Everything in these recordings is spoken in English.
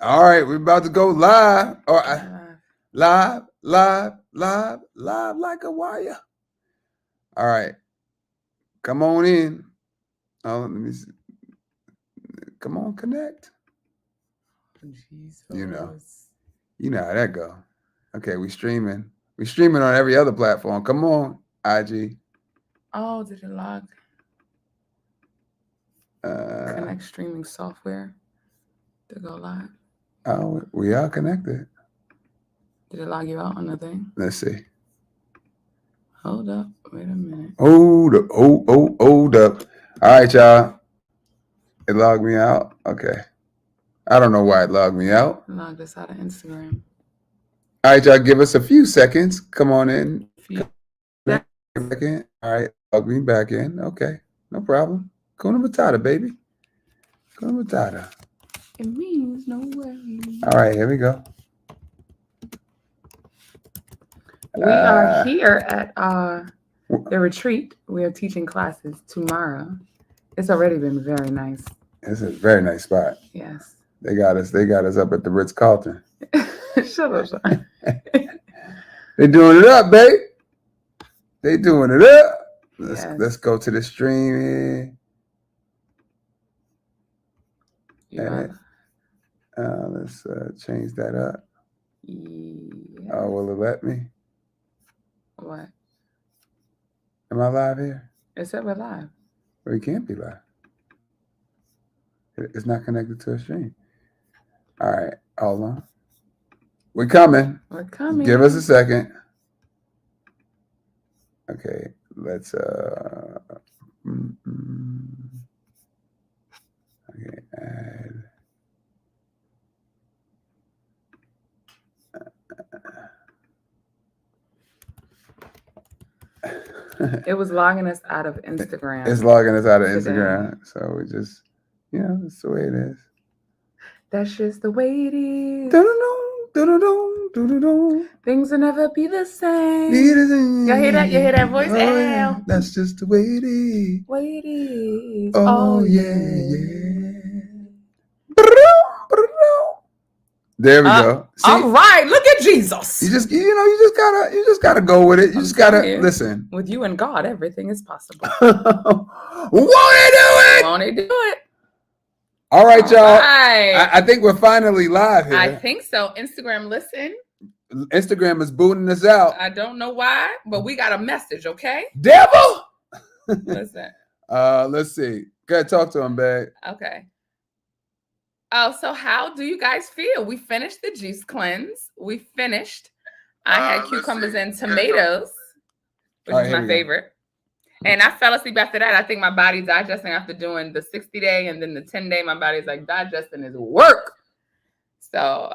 All right, we're about to go live. All right, Uh, live like a wire. All right, come on in. Oh, let me see. Come on, connect. You know, Jesus. you know how that go. Okay, we streaming. We streaming on every other platform. Come on, IG. Oh, did it log? Uh, Connect streaming software to go live. oh, we are connected. Did it log you out on the thing? Let's see. Hold up. Wait a minute. Hold up. All right, y'all. It logged me out. Okay. I don't know why it logged me out. Log us out of Instagram. All right, y'all. Give us a few seconds. Come on in. Few Back in. All right. Log me back in. Okay. No problem. Kuna Matata, baby. Kuna Matata. It means no worries. All right. Here we go. We are here at the retreat. We are teaching classes tomorrow. It's already been very nice. It's a very nice spot. Yes. They got us up at the Ritz Carlton. Shut up, son. They doing it up, babe. They doing it up. Let's go to the stream. Edit. Let's change that up. Yeah. Oh, will it let me? What? Am I live here? It said we're live. Well, you can't be live. It's not connected to a stream. All right, hold on. We're coming. We're coming. Give us a second. Okay, let's okay, add. It was logging us out of Instagram. It's logging us out of Instagram. So we just, that's the way it is. That's just the way it is. Things will never be the same. Y'all hear that? You hear that voice? Oh, yeah. That's just the way it is. Way it is. Oh, yeah. There we go. See? All right, look at Jesus. You just gotta go with it. You just gotta listen. With you and God, everything is possible. Won't he do it? Won't he do it? All right, y'all. Right. I think we're finally live here. I think so. Instagram, listen. Instagram is booting us out. I don't know why, but we got a message, okay? Devil. Listen. Let's see. Go ahead, talk to him, babe. Okay. Oh, so how do you guys feel? We finished the juice cleanse. We finished. I had cucumbers and tomatoes, which is my favorite. And I fell asleep after that. I think my body's digesting after doing the 60-day and then the 10-day. My body's like, digesting is work. So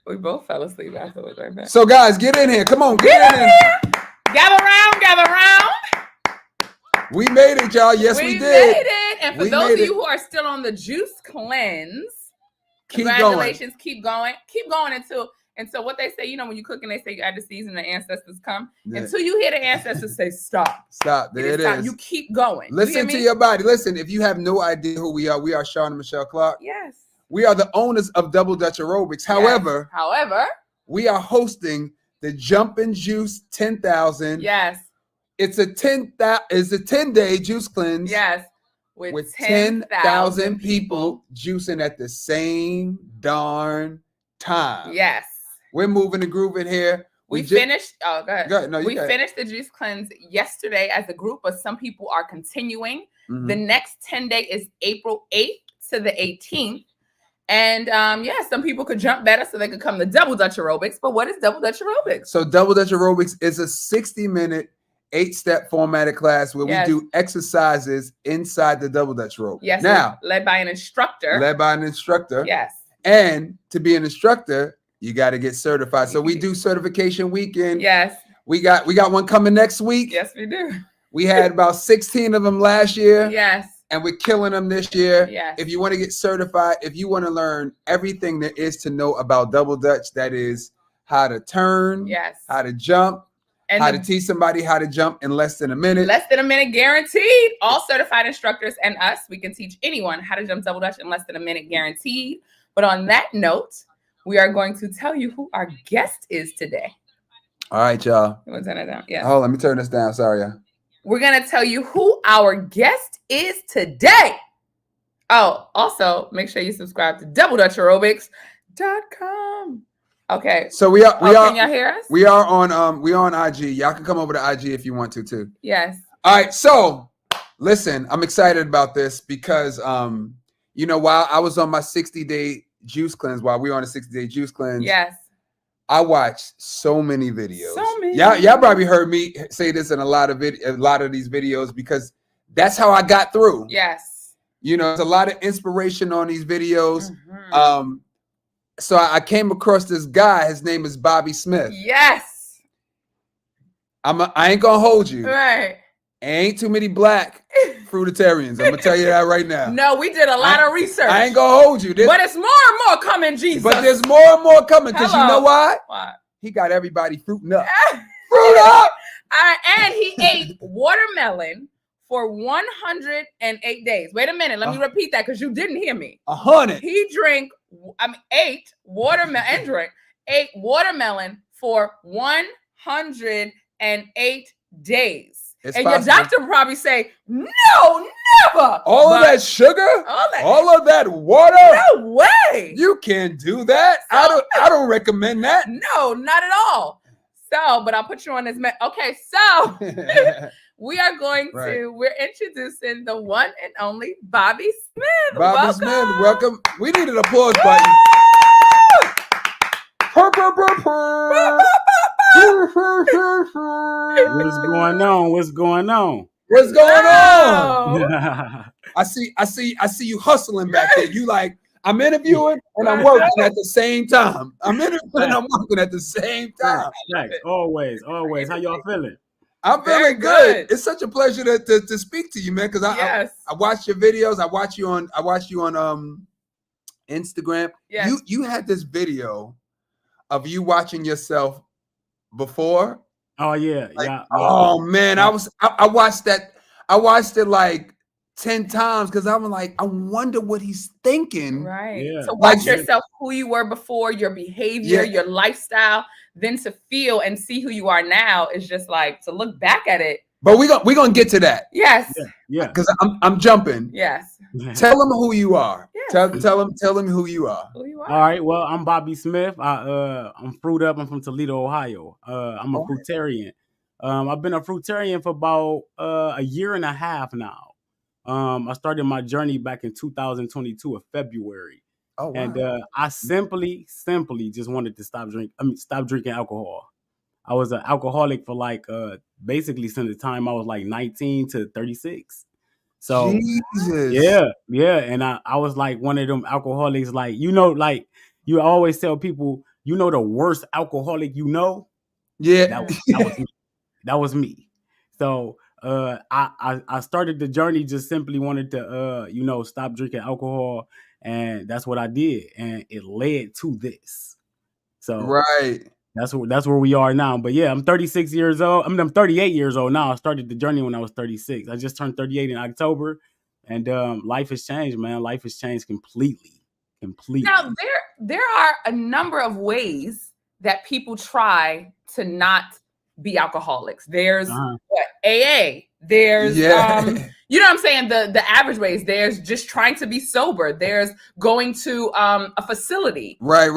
we both fell asleep afterwards, right? So guys, get in here. Come on, get in here. Gather around. We made it, y'all. Yes, we did. We made it. And for those of you who are still on the juice cleanse, congratulations. Keep going. Keep going until what they say, when you cook and they say you add the season, the ancestors come. Yeah. Until you hear the ancestors say stop. Stop. There it is. You keep going. Listen to your body. Listen, if you have no idea who we are Sean and Michelle Clark. Yes. We are the owners of Double Dutch Aerobics. However, we are hosting the Jump and Juice 10,000. Yes. It's a 10-day juice cleanse. Yes. With 10,000 people juicing at the same darn time. Yes. We're moving and grooving here. We finished. Oh, go ahead. Go ahead. No, we finished the juice cleanse yesterday as a group, but some people are continuing. Mm-hmm. The next 10-day is April 8th to the 18th. And some people could jump better so they could come to Double Dutch Aerobics. But what is Double Dutch Aerobics? So Double Dutch Aerobics is a 60-minute 8-step formatted class where we do exercises inside the Double Dutch rope. Yes. Now, led by an instructor. Yes. And to be an instructor, you got to get certified. So we do certification weekend. Yes. We got one coming next week. Yes, we do. We had about 16 of them last year. Yes. And we're killing them this year. Yes. If you want to get certified, if you want to learn everything there is to know about Double Dutch, that is how to turn, how to jump, and how to teach somebody how to jump in less than a minute. Less than a minute guaranteed. All certified instructors and us, we can teach anyone how to jump Double Dutch in less than a minute guaranteed. But on that note, we are going to tell you who our guest is today. All right, y'all. You want to turn it down? Yeah. Oh, let me turn this down. Sorry, y'all. We're going to tell you who our guest is today. Oh, also, make sure you subscribe to DoubleDutchAerobics.com. Okay. So we are. Can y'all hear us? We are on IG. Y'all can come over to IG if you want to too. Yes. All right. So listen, I'm excited about this because while I was on my 60-day juice cleanse, while we were on a 60-day juice cleanse, yes, I watched so many videos. Y'all probably heard me say this in a lot of these videos because that's how I got through. Yes. There's a lot of inspiration on these videos. Mm-hmm. So I came across this guy. His name is Bobby Smith. Yes. I ain't gonna hold you. Right. Ain't too many black fruitarians. I'm gonna tell you that right now. No, we did a lot of research. I ain't gonna hold you. But it's more and more coming, Jesus. But there's more and more coming because you know why? Why? He got everybody fruiting up. Fruit up. And he ate watermelon for 108 days. Wait a minute. Let me repeat that because you didn't hear me. 100. He ate watermelon for 108 days. It's possible. Your doctor will probably say, no, never. All of that sugar? All of that water? No way. You can't do that. I don't recommend that. No, not at all. So, but I'll put you on this. Okay, so we're introducing the one and only Bobby Smith. Bobby Smith, welcome. We need an applause button. What's going on? What's going on? I see you hustling back there. You like, I'm interviewing and I'm working at the same time. I'm interviewing and I'm working at the same time. Right. Always. How y'all feeling? I'm feeling good. It's such a pleasure to speak to you, man. Because I watch your videos. I watch you on Instagram. Yes. You had this video of you watching yourself before. Oh yeah, Oh man, I watched that. I watched it like 10 times because I'm like, I wonder what he's thinking. Right. Yeah. To watch yourself, who you were before, your behavior, your lifestyle, then to feel and see who you are now is just like to look back at it. But we're gonna get to that. Yes. Yeah. Because I'm jumping. Yes. Tell them who you are. Yes. Tell them who you are. All right. Well, I'm Bobby Smith. I'm fruit up. I'm from Toledo, Ohio. I'm a fruitarian. I've been a fruitarian for about a year and a half now. I started my journey back in 2022 of February. Oh, wow. And I simply just wanted to stop drinking alcohol. I was an alcoholic for basically since the time I was like 19 to 36. So Jesus. Yeah. And I was like one of them alcoholics, you always tell people, the worst alcoholic Yeah. That was me. So I started the journey, just simply wanted to stop drinking alcohol, and that's what I did, and it led to this. So right. That's where we are now. But yeah, I'm 36 years old. I'm 38 years old now. I started the journey when I was 36. I just turned 38 in October, and life has changed, man. Life has changed completely. Now there are a number of ways that people try to not be alcoholics. There's AA. There's you know what I'm saying? The average ways. There's just trying to be sober. There's going to a facility. Right.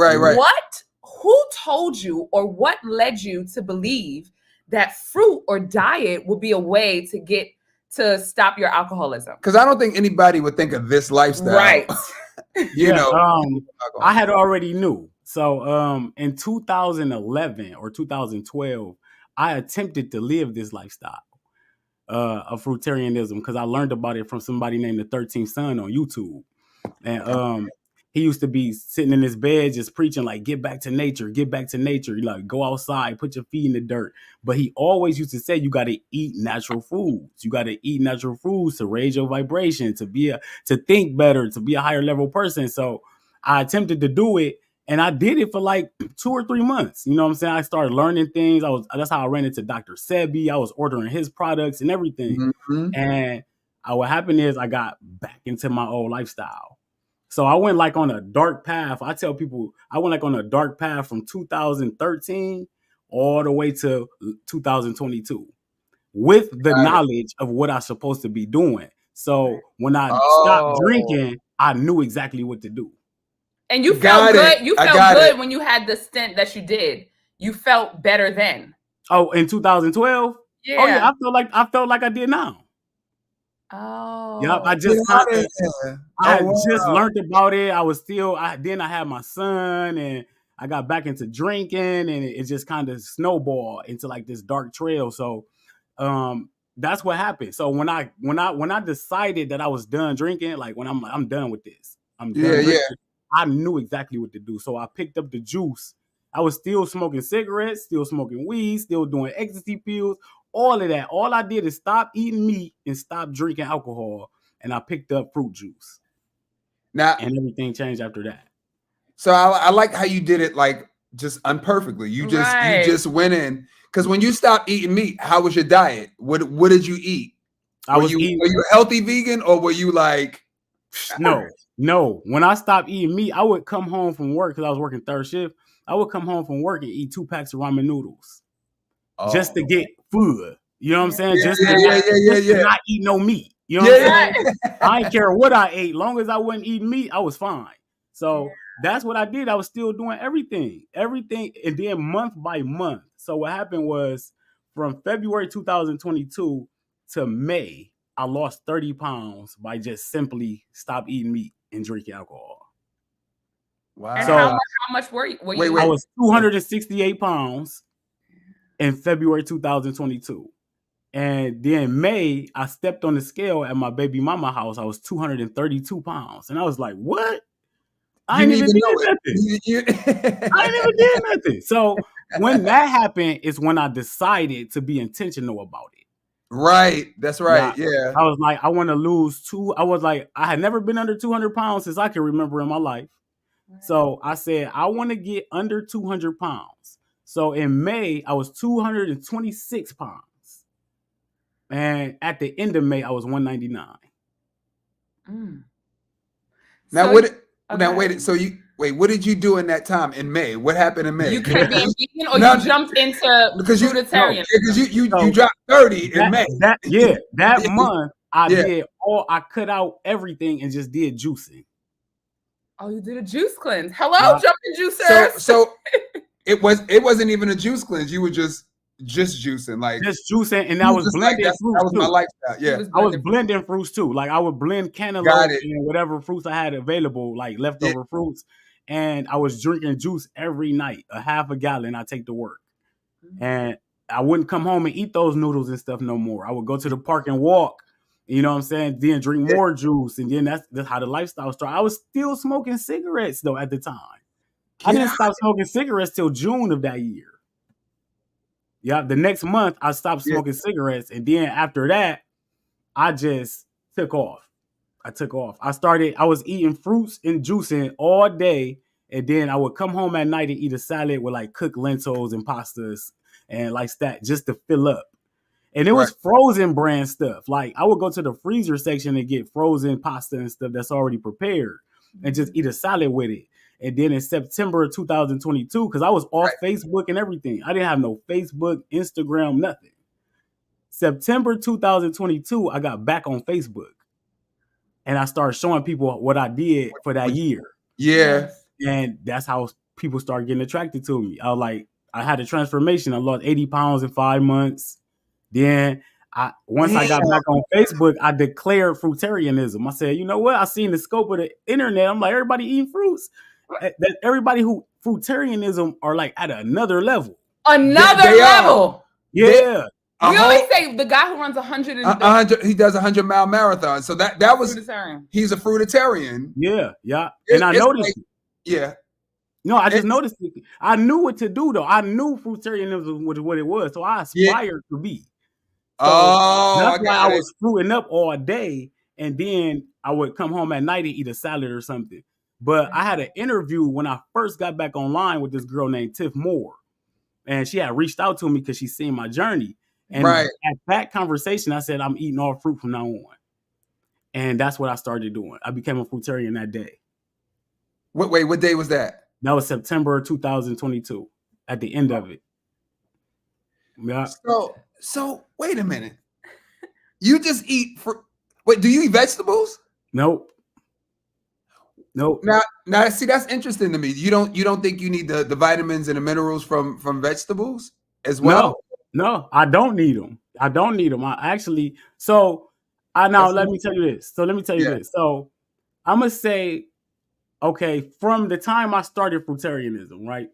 Who told you or what led you to believe that fruit or diet would be a way to stop your alcoholism? Because I don't think anybody would think of this lifestyle. Right. I had already knew. So in 2011 or 2012, I attempted to live this lifestyle of fruitarianism because I learned about it from somebody named the 13th Son on YouTube. And he used to be sitting in his bed just preaching like, get back to nature. Like, go outside, put your feet in the dirt. But he always used to say, you got to eat natural foods. You got to eat natural foods to raise your vibration, to think better, to be a higher level person. So I attempted to do it, and I did it for like 2 or 3 months. You know what I'm saying? I started learning things. That's how I ran into Dr. Sebi. I was ordering his products and everything. Mm-hmm. And what happened is I got back into my old lifestyle. So I went like on a dark path. I tell people I went like on a dark path from 2013 all the way to 2022 with the knowledge of what I'm supposed to be doing. So when I stopped drinking, I knew exactly what to do. And you felt good. You felt good when you had the stint that you did. You felt better then. Oh, in 2012? Yeah. Oh yeah, I felt like I did now. Oh. Yep, I just just learned about it. I was still then I had my son and I got back into drinking and it just kind of snowballed into like this dark trail. So that's what happened. So when I decided that I was done drinking, like when I'm done with this. I'm done drinking, I knew exactly what to do. So I picked up the juice. I was still smoking cigarettes, still smoking weed, still doing ecstasy pills, all of that. All I did is stop eating meat and stop drinking alcohol. And I picked up fruit juice. Now, and everything changed after that. So I like how you did it like just unperfectly. You just went in. Because when you stopped eating meat, how was your diet? What did you eat? Were you a healthy vegan or were you like No. When I stopped eating meat, I would come home from work because I was working third shift. I would come home from work and eat 2 packs of ramen noodles just to get food. You know what I'm saying? Just to not eat no meat. You know what I'm saying? I didn't care what I ate. Long as I wasn't eating meat, I was fine. So that's what I did. I was still doing everything. And then month by month. So what happened was from February 2022 to May, I lost 30 pounds by just simply stop eating meat and drinking alcohol. Wow. And so how much were you? I was 268 pounds in February 2022. And then May, I stepped on the scale at my baby mama house. I was 232 pounds. And I was like, what? I didn't even do nothing. I didn't even do nothing. So when that happened is when I decided to be intentional about it. Right. That's right. Yeah. I was like, I want to lose I had never been under 200 pounds since I can remember in my life. So I said, I want to get under 200 pounds. So in May, I was 226 pounds. And at the end of May, I was 199. Now, what did you do in that time in May? What happened in May? You kept being vegan or you jumped into fruitarian? Because you dropped 30 in May. That month, I cut out everything and just did juicing. Oh, you did a juice cleanse. Hello, jumping juicers. So it wasn't even a juice cleanse. You were just juicing, like just juicing, and I was blending fruits. That was my lifestyle. Yeah, I was blending fruits too. Like I would blend cantaloupe and whatever fruits I had available, like leftover fruits, and I was drinking juice every night, a half a gallon. I take to work, and I wouldn't come home and eat those noodles and stuff no more. I would go to the park and walk. You know what I'm saying? Then drink more juice. And then that's how the lifestyle started. I was still smoking cigarettes, though, at the time. I didn't stop smoking cigarettes till June of that year. Yeah, the next month, I stopped smoking cigarettes. And then after that, I just took off. I was eating fruits and juicing all day. And then I would come home at night and eat a salad with like cooked lentils and pastas and like that just to fill up. And it was frozen brand stuff. Like I would go to the freezer section and get frozen pasta and stuff that's already prepared and just eat a salad with it. And then in September of 2022, because I was off Facebook and everything. I didn't have no Facebook, Instagram, nothing. September 2022, I got back on Facebook. And I started showing people what I did for that year. Yeah. And that's how people started getting attracted to me. I had a transformation. I lost 80 pounds in 5 months. Then once I got back on Facebook, I declared fruitarianism. I said, you know what? I seen the scope of the internet. I'm like, everybody eating fruits. Everybody who fruitarianism are like at another level. Another level. Yeah. We always say the guy who runs 100 he does 100-mile marathon. So that was he's a fruitarian. Yeah. And I noticed. No, I just noticed it. I knew what to do though. I knew fruitarianism was what it was, so I aspired to be. So that's why I was fruiting up all day, and then I would come home at night and eat a salad or something. But I had an interview when I first got back online with this girl named Tiff Moore, and she had reached out to me because she seen my journey. And at that conversation, I said, I'm eating all fruit from now on. And that's what I started doing. I became a fruitarian that day. Wait, what day was that? That was September 2022. At the end of it. Yeah. So wait a minute. You just eat wait, do you eat vegetables? Nope. Now see, that's interesting to me. You don't think you need the vitamins and the minerals from vegetables as well? No, I don't need them. I don't need them. I actually let me tell you this. So I'm gonna say, okay, from the time I started fruitarianism, right?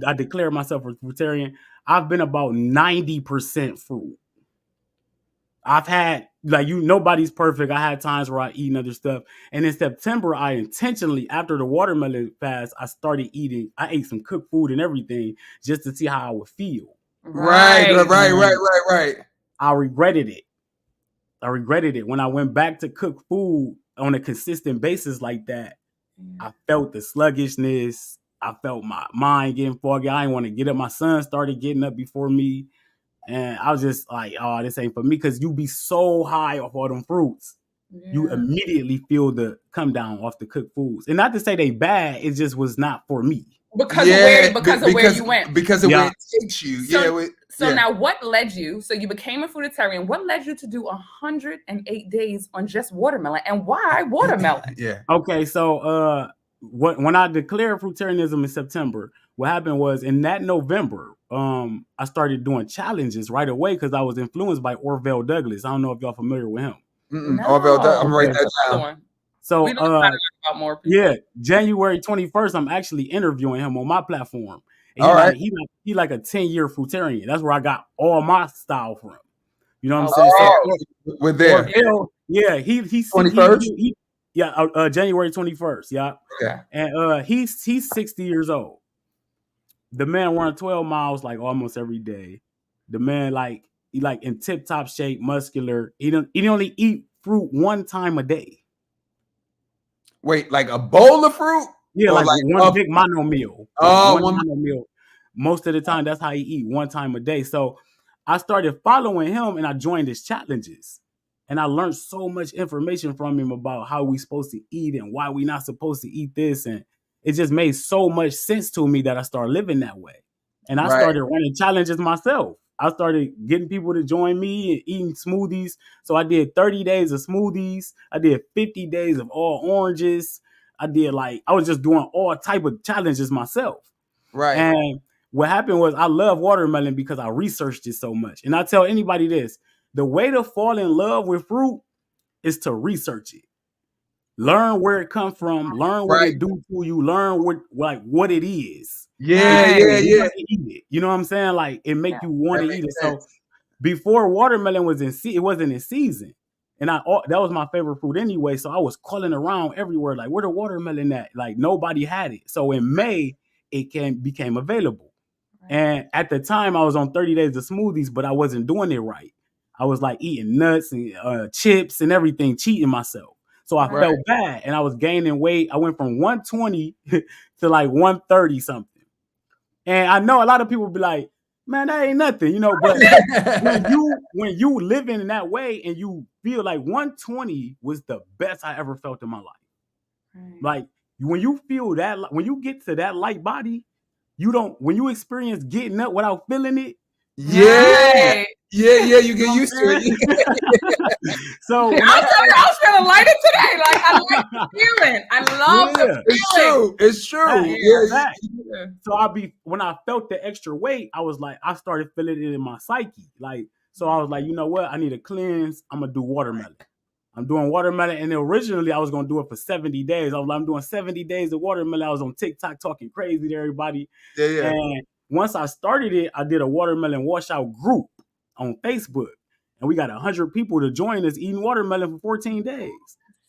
I declared myself a fruitarian. I've been about 90% fruit. I've had nobody's perfect. I had times where I eat other stuff. And in September, I intentionally, after the watermelon fast, I started eating. I ate some cooked food and everything just to see how I would feel. Right. I regretted it. When I went back to cook food on a consistent basis like that, I felt the sluggishness. I felt my mind getting foggy. I didn't want to get up. My son started getting up before me. And I was just like, oh, this ain't for me, because you be so high off all them fruits. Yeah. You immediately feel the come down off the cooked foods. And not to say they bad, it just was not for me. Because of where you went. Because of where it takes you. So now what led you? So you became a fruitarian. What led you to do 108 days on just watermelon? And why watermelon? Yeah. Okay, so when I declared fruitarianism in September, what happened was in that November, I started doing challenges right away because I was influenced by Orville Douglas. I don't know if y'all familiar with him. No. Orville Douglas. I'm writing that down. So we don't about more people. Yeah, January 21st, I'm actually interviewing him on my platform. And he like a 10-year fruitarian. That's where I got all my style from. You know what I'm saying? So we're there. Orville, yeah, he's 21st. January 21st. Yeah. Okay. And he's 60 years old. The man run 12 miles like almost every day. The man he in tip top shape, muscular. He only eat fruit one time a day. Wait, like a bowl of fruit? Yeah, like one big mono meal. Oh, one mono meal. Most of the time, that's how he eat, one time a day. So I started following him and I joined his challenges. And I learned so much information from him about how we supposed to eat and why we not supposed to eat this. And it just made so much sense to me that I started living that way. And I started running challenges myself. I started getting people to join me and eating smoothies. So I did 30 days of smoothies. I did 50 days of all oranges. I was just doing all type of challenges myself. Right. And what happened was I love watermelon because I researched it so much. And I tell anybody this, the way to fall in love with fruit is to research it. Learn where it comes from. Learn what it do to you. Learn what it is. Yeah. Eat it. You know what I'm saying? Like it make you want to eat it. So before watermelon was it wasn't in season, and that was my favorite fruit anyway. So I was calling around everywhere, like where the watermelon at? Like nobody had it. So in May it became available, and at the time I was on 30 days of smoothies, but I wasn't doing it right. I was like eating nuts and chips and everything, cheating myself. So I felt bad and I was gaining weight. I went from 120 to like 130 something. And I know a lot of people be like, man, that ain't nothing, but when you living in that way and you feel like 120 was the best I ever felt in my life. Right. Like when you feel that, when you get to that light body, when you experience getting up without feeling it. Yeah. Yeah, you get used to it. So I was feeling lighter today. Like I like the feeling. I love the feeling. It's true. Yeah. So when I felt the extra weight, I was like, I started feeling it in my psyche. Like, so I was like, you know what? I need a cleanse. I'm gonna do watermelon. I'm doing watermelon, and originally I was gonna do it for 70 days. I'm doing 70 days of watermelon. I was on TikTok talking crazy to everybody. Yeah. And once I started it, I did a watermelon washout group on Facebook, and we got 100 people to join us eating watermelon for 14 days.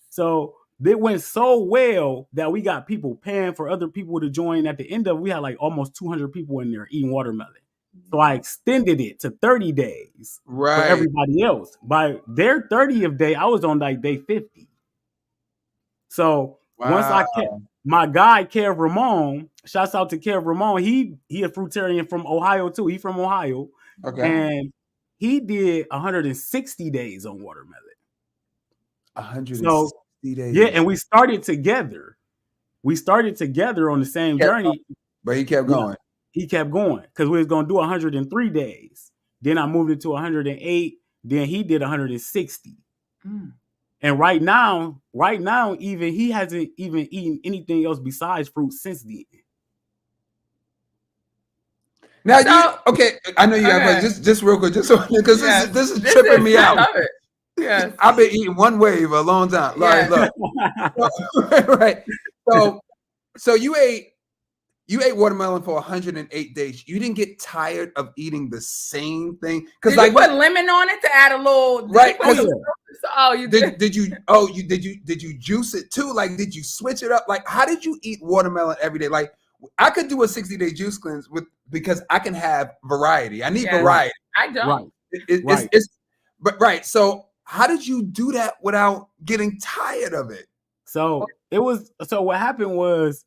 So it went so well that we got people paying for other people to join. At the end of it, we had like almost 200 people in there eating watermelon. So I extended it to 30 days for everybody else. By their 30th day, I was on like day 50. So once I kept my guy, Kev Ramon, shouts out to Kev Ramon. He a fruitarian from Ohio too. He from Ohio. Okay. And he did 160 days on watermelon. 160 days. Yeah, and we started together. we started together on the same journey. But he kept going. He kept going because we was going to do 103 days. Then I moved it to 108. Then he did 160. And right now, even he hasn't even eaten anything else besides fruit since then. Now, okay, I know you got just real quick, just so because this is tripping me out. Yes. I've been eating one wave a long time. Like, look. Right. So you ate watermelon for 108 days. You didn't get tired of eating the same thing because you put lemon on it to add a little right. You did. Did you juice it too? Like, did you switch it up? Like, how did you eat watermelon every day? Like, I could do a 60-day juice cleanse because I can have variety. I need variety. I don't. Right. So how did you do that without getting tired of it? So what happened was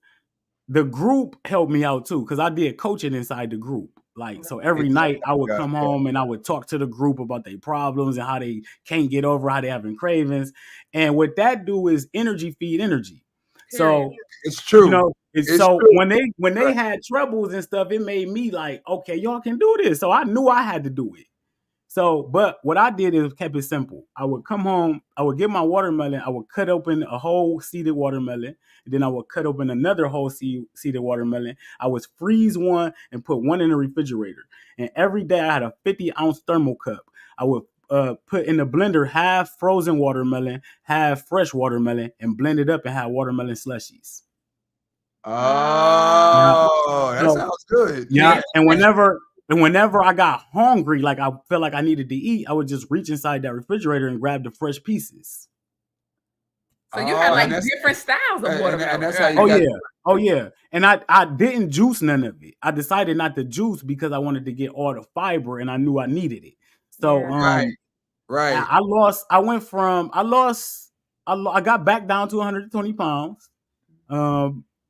the group helped me out too, because I did coaching inside the group. Like, so every night I would come home and I would talk to the group about their problems and how they can't get over, how they having cravings. And what that do is energy feed energy. So it's true. You know, so true. when they had troubles and stuff, it made me like, okay, y'all can do this. So I knew I had to do it. So, but what I did is kept it simple. I would come home, I would get my watermelon, I would cut open a whole seeded watermelon, and then I would cut open another whole seeded watermelon. I would freeze one and put one in the refrigerator. And every day I had a 50-ounce thermal cup. I would put in the blender half frozen watermelon, half fresh watermelon, and blend it up and have watermelon slushies. Oh, that sounds good. Yeah, and whenever I got hungry, like I felt like I needed to eat, I would just reach inside that refrigerator and grab the fresh pieces. So you had like different styles of watermelon. And that's how you Oh yeah. And I didn't juice none of it. I decided not to juice because I wanted to get all the fiber and I knew I needed it. So right. I got back down to 120 pounds.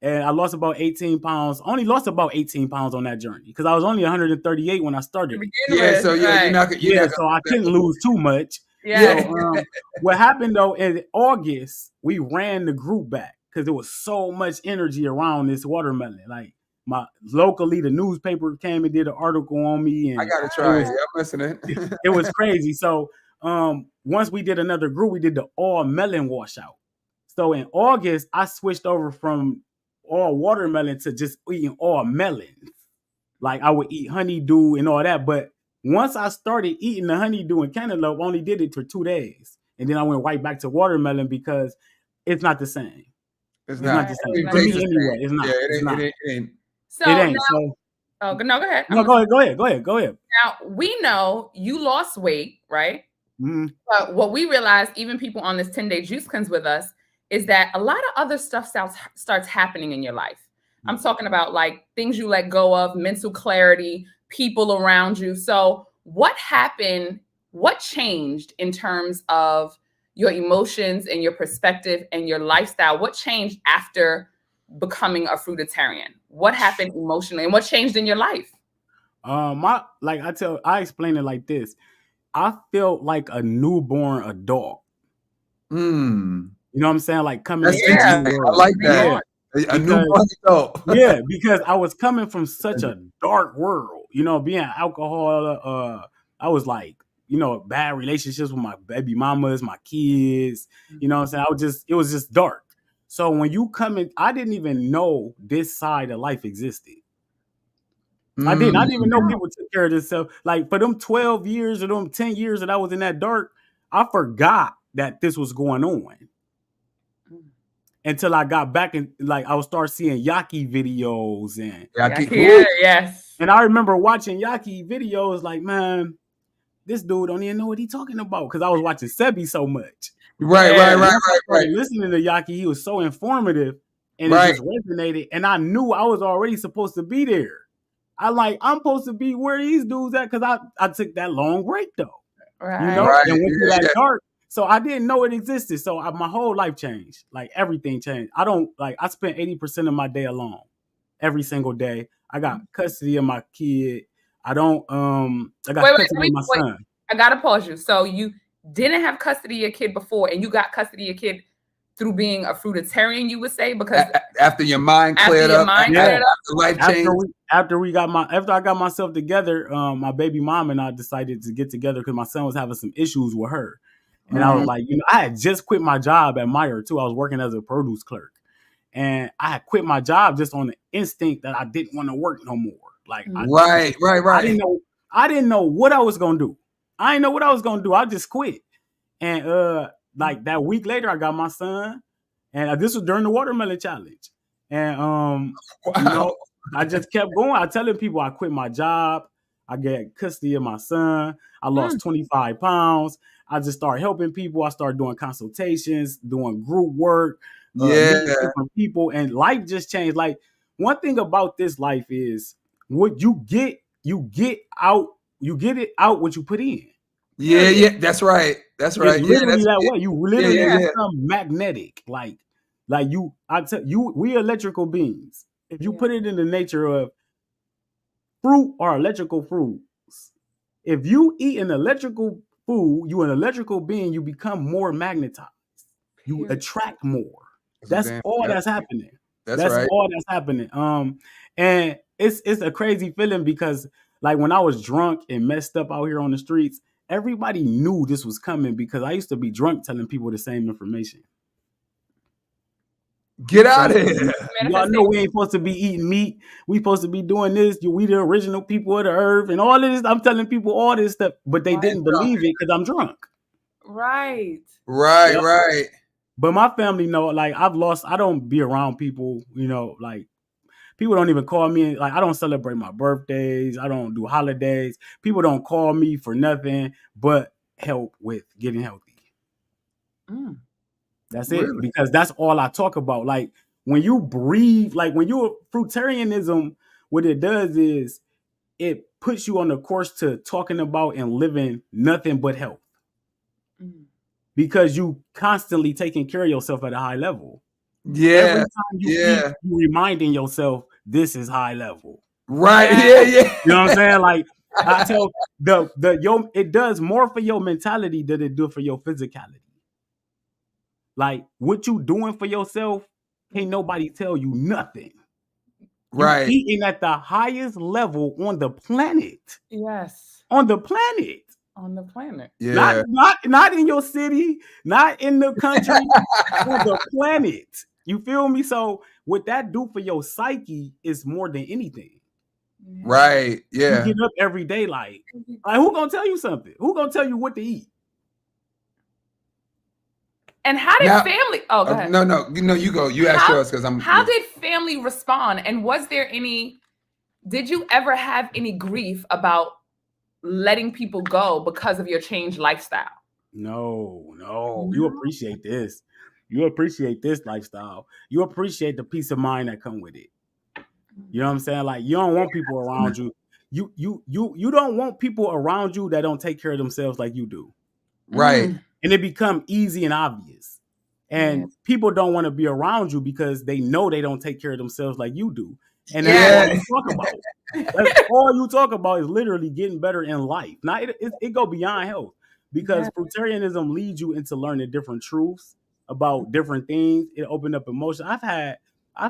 And I lost about 18 pounds. Only lost about 18 pounds on that journey because I was only 138 when I started. So I couldn't lose too much. Yeah. So, what happened though in August, we ran the group back because there was so much energy around this watermelon. Like locally, the newspaper came and did an article on me, and I gotta try it. I'm listening. It was crazy. So once we did another group, we did the all melon washout. So in August, I switched over from all watermelon to just eating all melons. Like I would eat honeydew and all that. But once I started eating the honeydew and cantaloupe, I only did it for 2 days. And then I went right back to watermelon because it's not the same. It's not the same. To me anyway, it's not. It ain't. So it ain't. No, go ahead. No, go ahead. Now, we know you lost weight, right? Mm-hmm. But what we realized, even people on this 10-day juice cleanse with us, is that a lot of other stuff starts happening in your life. I'm talking about like things you let go of, mental clarity, people around you. So what happened? What changed in terms of your emotions and your perspective and your lifestyle? What changed after becoming a fruitarian? What happened emotionally and what changed in your life? I explain it like this. I felt like a newborn adult. You know what I'm saying? Like coming. I like that. Yeah. A newborn adult. Yeah, because I was coming from such a dark world. You know, being alcohol. I was like, you know, bad relationships with my baby mamas, my kids. You know what I'm saying? It was just dark. So when you come in, I didn't even know this side of life existed. I didn't even know people took care of themselves. Like for them 12 years or them 10 years that I was in that dark, I forgot that this was going on. Until I got back and like I would start seeing Yaki videos and yes. And I remember watching Yaki videos like, man, this dude don't even know what he's talking about because I was watching Sebi so much. Right. Listening to Yaki, he was so informative and it just resonated. And I knew I was already supposed to be there. I'm supposed to be where these dudes at because I took that long break though. Right. You know, and went through that dark. So I didn't know it existed. So my whole life changed. Like everything changed. I spent 80% of my day alone every single day. I got custody of my kid. I got custody of my son. I got to pause you. So you didn't have custody of your kid before and you got custody of your kid through being a fruitarian, you would say, because after your mind cleared up, life changed. After I got myself together, my baby mom and I decided to get together because my son was having some issues with her, and I was like, I had just quit my job at Meijer too. I was working as a produce clerk, and I had quit my job just on the instinct that I didn't want to work no more. Like, right. I didn't know what I was gonna do. I didn't know what I was gonna do. I just quit, and like that week later, I got my son, and this was during the watermelon challenge. And I just kept going. I telling people I quit my job. I get custody of my son. I lost 25 pounds. I just started helping people. I started doing consultations, doing group work, meeting different people, and life just changed. Like, one thing about this life is what you get out. You get it out what you put in. Yeah, that's right. That's right. It's literally that way. You literally become magnetic. Like we electrical beings. If you put it in the nature of fruit or electrical fruits, if you eat an electrical food, you an electrical being, you become more magnetized. You attract more. That's all that's happening. That's right. All that's happening. And it's a crazy feeling because, like, when I was drunk and messed up out here on the streets, everybody knew this was coming because I used to be drunk telling people the same information. Get out of here. Y'all know we ain't supposed to be eating meat. We supposed to be doing this. We the original people of the earth and all of this. I'm telling people all this stuff, but they didn't believe it because I'm drunk. Right. But my family know, like, I don't be around people, like, people don't even call me. Like, I don't celebrate my birthdays. I don't do holidays. People don't call me for nothing but help with getting healthy. That's it. Because that's all I talk about. Like, when you breathe, like, when you're fruitarianism, what it does is it puts you on the course to talking about and living nothing but health. Because you constantly taking care of yourself at a high level. Every time you eat, you reminding yourself this is high level. Right. You know what I'm saying? Like, I tell it does more for your mentality than it do for your physicality. Like, what you doing for yourself, can't nobody tell you nothing. Right. You're eating at the highest level on the planet. Yes. On the planet. On the planet. Yeah. Not in your city, not in the country, on the planet. You feel me? So what that do for your psyche is more than anything. Right. Yeah. You get up every day like who gonna tell you something? Who gonna tell you what to eat? And how did family? Oh, go ahead. No, you go. You ask yours because I'm. How did family respond? And was there any? Did you ever have any grief about letting people go because of your changed lifestyle? No. You appreciate this. You appreciate this lifestyle. You appreciate the peace of mind that come with it. You know what I'm saying? Like, you don't want people around you. You don't want people around you that don't take care of themselves like you do. Right. And it become easy and obvious. And people don't want to be around you because they know they don't take care of themselves like you do. And that's all you talk about. That's all you talk about is literally getting better in life. Now, it go beyond health because fruitarianism leads you into learning different truths about different things. It opened up emotion. I've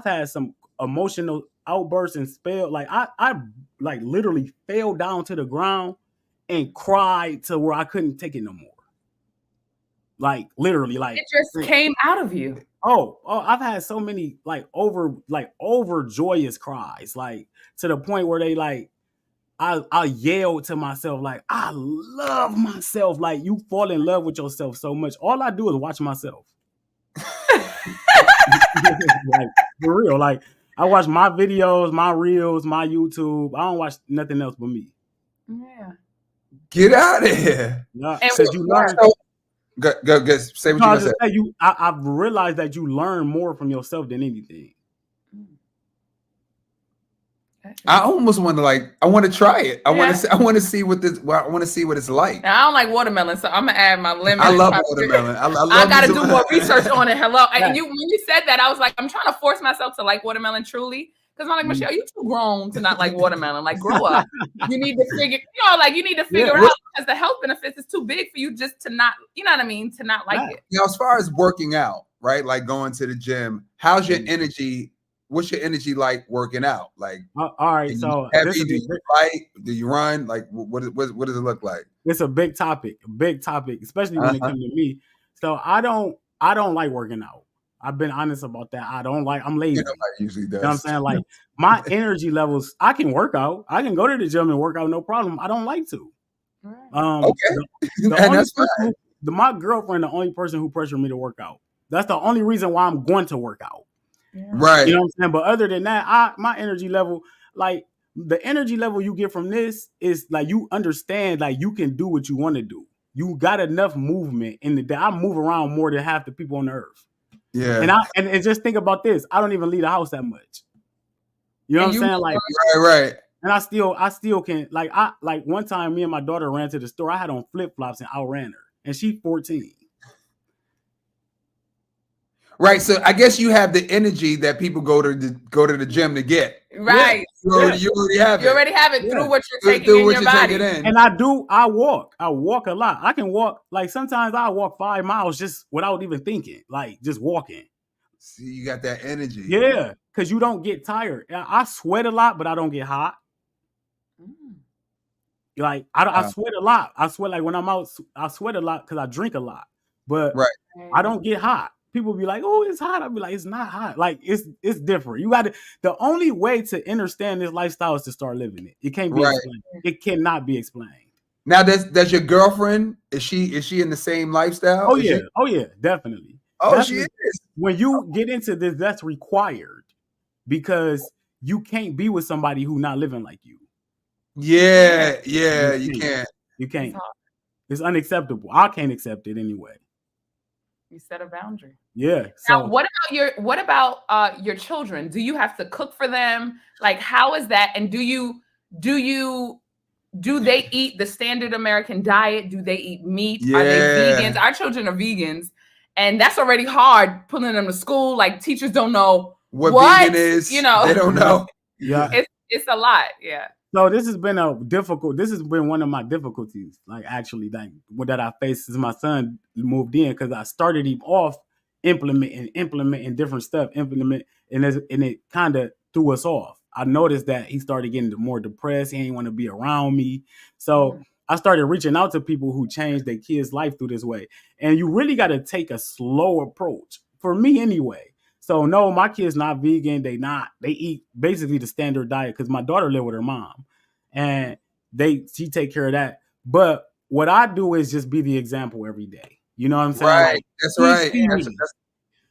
had some emotional outbursts and spell. Like, I like literally fell down to the ground and cried to where I couldn't take it no more. Like, literally, like, it just came out of you. Oh, I've had so many over joyous cries, like, to the point where they, like, I yelled to myself, like, I love myself. Like, you fall in love with yourself so much. All I do is watch myself. Like, for real. Like, I watch my videos, my reels, my YouTube. I don't watch nothing else but me. Yeah. Get out of here. Yeah. So you learn. Go. Say what you want to say. I've realized that you learn more from yourself than anything. I almost want to I want to try it. I want to see what it's like. Now, I don't like watermelon, so I'm gonna add my lemon. I love watermelon. I got to do more research on it. Hello, and when you said that, I was like, I'm trying to force myself to like watermelon truly. Because I'm like, Michelle, you too grown to not like watermelon. Like, grow up. You need to figure, out because the health benefits is too big for you just to not, you know what I mean, to not like it. Now, as far as working out, right? Like going to the gym. How's your energy? What's your energy like working out? Like, all right, so heavy, do you fight? Do you run? Like, what does it look like? It's a big topic, especially when it comes to me. So I don't like working out. I've been honest about that. I'm lazy. Usually does. You know what I'm saying? Like my energy levels, I can work out. I can go to the gym and work out, no problem. I don't like to. Okay. My girlfriend, the only person who pressured me to work out. That's the only reason why I'm going to work out. Yeah. Right. You know what I'm saying? But other than that, my energy level, like the energy level you get from this is like you understand, like you can do what you want to do. You got enough movement in the day. I move around more than half the people on the earth. Yeah. And just think about this. I don't even leave the house that much. You know what I'm saying? Like right. And I still can like one time me and my daughter ran to the store. I had on flip-flops and outran her. And she's 14. Right. So I guess you have the energy that people go to the gym to get. Right. Yeah. You already have it. You already have it through what you're taking in your body. And I walk a lot. I can walk, like sometimes I walk 5 miles just without even thinking, like just walking. See, you got that energy. Yeah, because you don't get tired. I sweat a lot, but I don't get hot. Like I sweat a lot. I sweat like when I'm out, I sweat a lot because I drink a lot. But I don't get hot. People be like, "Oh, it's hot." I'll be like, "It's not hot. Like it's different." You got to. The only way to understand this lifestyle is to start living it. It can't be explained. It cannot be explained. Now, does your girlfriend, is she in the same lifestyle? Oh yeah, definitely. Oh, definitely. She is. When you get into this, that's required because you can't be with somebody who not living like you. Yeah, you can't. You can't. It's unacceptable. I can't accept it anyway. You set a boundary. Yeah. So now, what about your children? Do you have to cook for them? Like, how is that? And do they eat the standard American diet? Do they eat meat? Yeah. Are they vegans? Our children are vegans, and that's already hard pulling them to school. Like teachers don't know what vegan is. You know, they don't know. Yeah, it's a lot. Yeah. So this has been one of my difficulties, like actually, like what that I faced since my son moved in, because I started him off implementing different stuff, and it kind of threw us off. I noticed that he started getting more depressed. He didn't want to be around me. So I started reaching out to people who changed their kids' life through this way. And you really got to take a slow approach, for me anyway. So no, my kids not vegan. They eat basically the standard diet because my daughter lived with her mom and she take care of that. But what I do is just be the example every day. You know what I'm saying? Right. Like, that's right.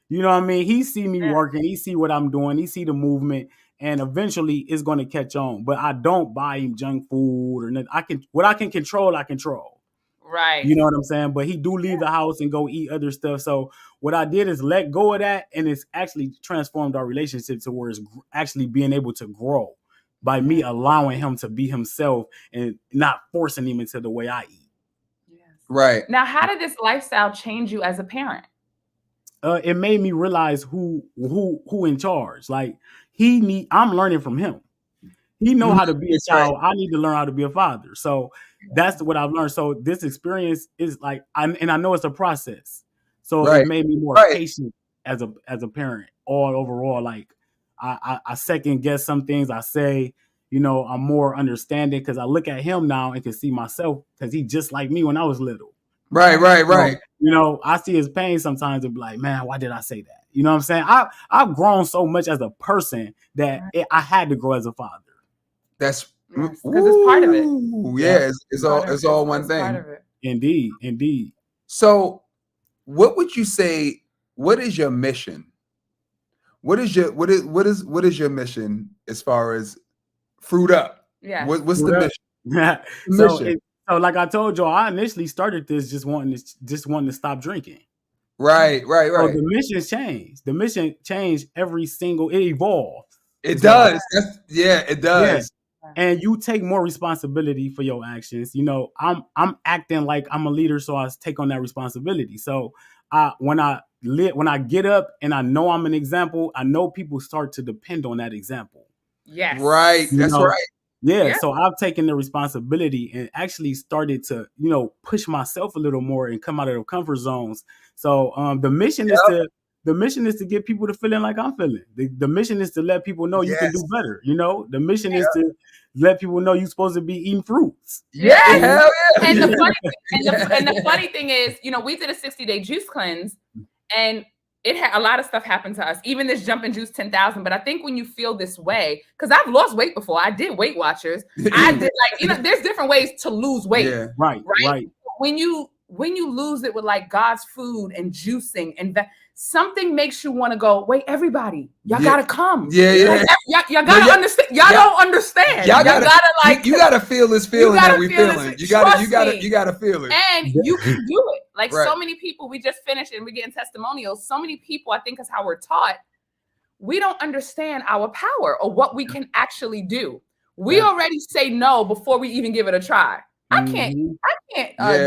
You know what I mean? He see me working. He see what I'm doing. He see the movement. And eventually it's going to catch on. But I don't buy him junk food or nothing. What I can control, I control. Right. You know what I'm saying? But he do leave the house and go eat other stuff. So what I did is let go of that. And it's actually transformed our relationship to where it's actually being able to grow by me allowing him to be himself and not forcing him into the way I eat. Yes. Right. Now, how did this lifestyle change you as a parent? It made me realize who in charge. Like I'm learning from him. He know how to be a child. I need to learn how to be a father. So that's what I've learned. So this experience is like, I know it's a process. So it made me more patient as a parent. All overall, like I second guess some things I say. You know, I'm more understanding because I look at him now and can see myself because he's just like me when I was little. Right. So, you know, I see his pain sometimes and be like, man, why did I say that? You know what I'm saying? I've grown so much as a person that I had to grow as a father. That's because it's part of it. Yeah, it's all one thing. Part of it. Indeed. So, what would you say? What is your mission? What is your mission as far as Fruit Up? Yeah. What's the mission? So like I told you, I initially started this just wanting to stop drinking. Right. So the mission changed. The mission changed it evolves. It does. It does. Yeah. And you take more responsibility for your actions. You know, I'm acting like I'm a leader, so I take on that responsibility. So when I get up and I know I'm an example, I know people start to depend on that example. Yes. Right. That's right. Yeah, so I've taken the responsibility and actually started to, push myself a little more and come out of the comfort zones. So the mission is the mission is to get people to feeling like I'm feeling. The mission is to let people know you can do better. You know, the mission is to let people know you're supposed to be eating fruits. Yeah, hell yeah. And the funny thing is, you know, we did a 60-day juice cleanse, and it had a lot of stuff happen to us. Even this jumping juice 10,000. But I think when you feel this way, because I've lost weight before, I did Weight Watchers. I did, like, you know, there's different ways to lose weight. Yeah. Right. When you lose it with like God's food and juicing and something makes you want to go, wait, everybody, y'all gotta come. Yeah. Like, y'all gotta understand. Y'all don't understand. Y'all gotta like you gotta feel this feeling that we feeling. You gotta feel it. And you can do it. Like so many people, we just finished and we're getting testimonials. So many people, I think is how we're taught. We don't understand our power or what we can actually do. We already say no before we even give it a try. I can't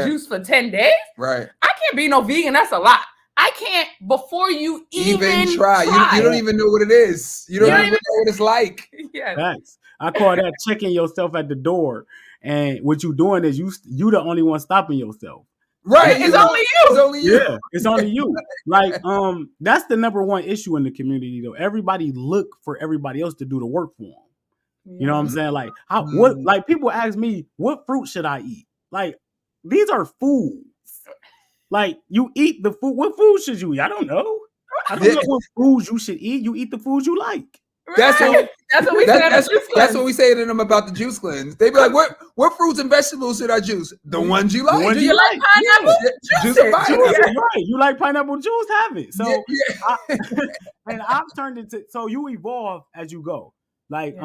juice for 10 days. Right. I can't be no vegan. That's a lot. I can't before you even try. You don't even know what it is. You don't even know what it's like. Yeah. Thanks. I call that checking yourself at the door. And what you doing is you the only one stopping yourself. Right. It's only you. It's only you. Yeah, it's only you. Like, that's the number one issue in the community though. Everybody look for everybody else to do the work for them. You know what I'm saying? Like, like people ask me, what fruit should I eat? Like, these are foods. Like, you eat the food. What food should you eat? I don't know. I don't know what foods you should eat. You eat the foods you like. That's what we say. That's what we say to them about the juice cleanse. They be like, "What fruits and vegetables should I juice? The ones you like. Do you like pineapple? Juice a pineapple. Right. You like pineapple juice? Have it. So, and I've turned into. So you evolve as you go. Like,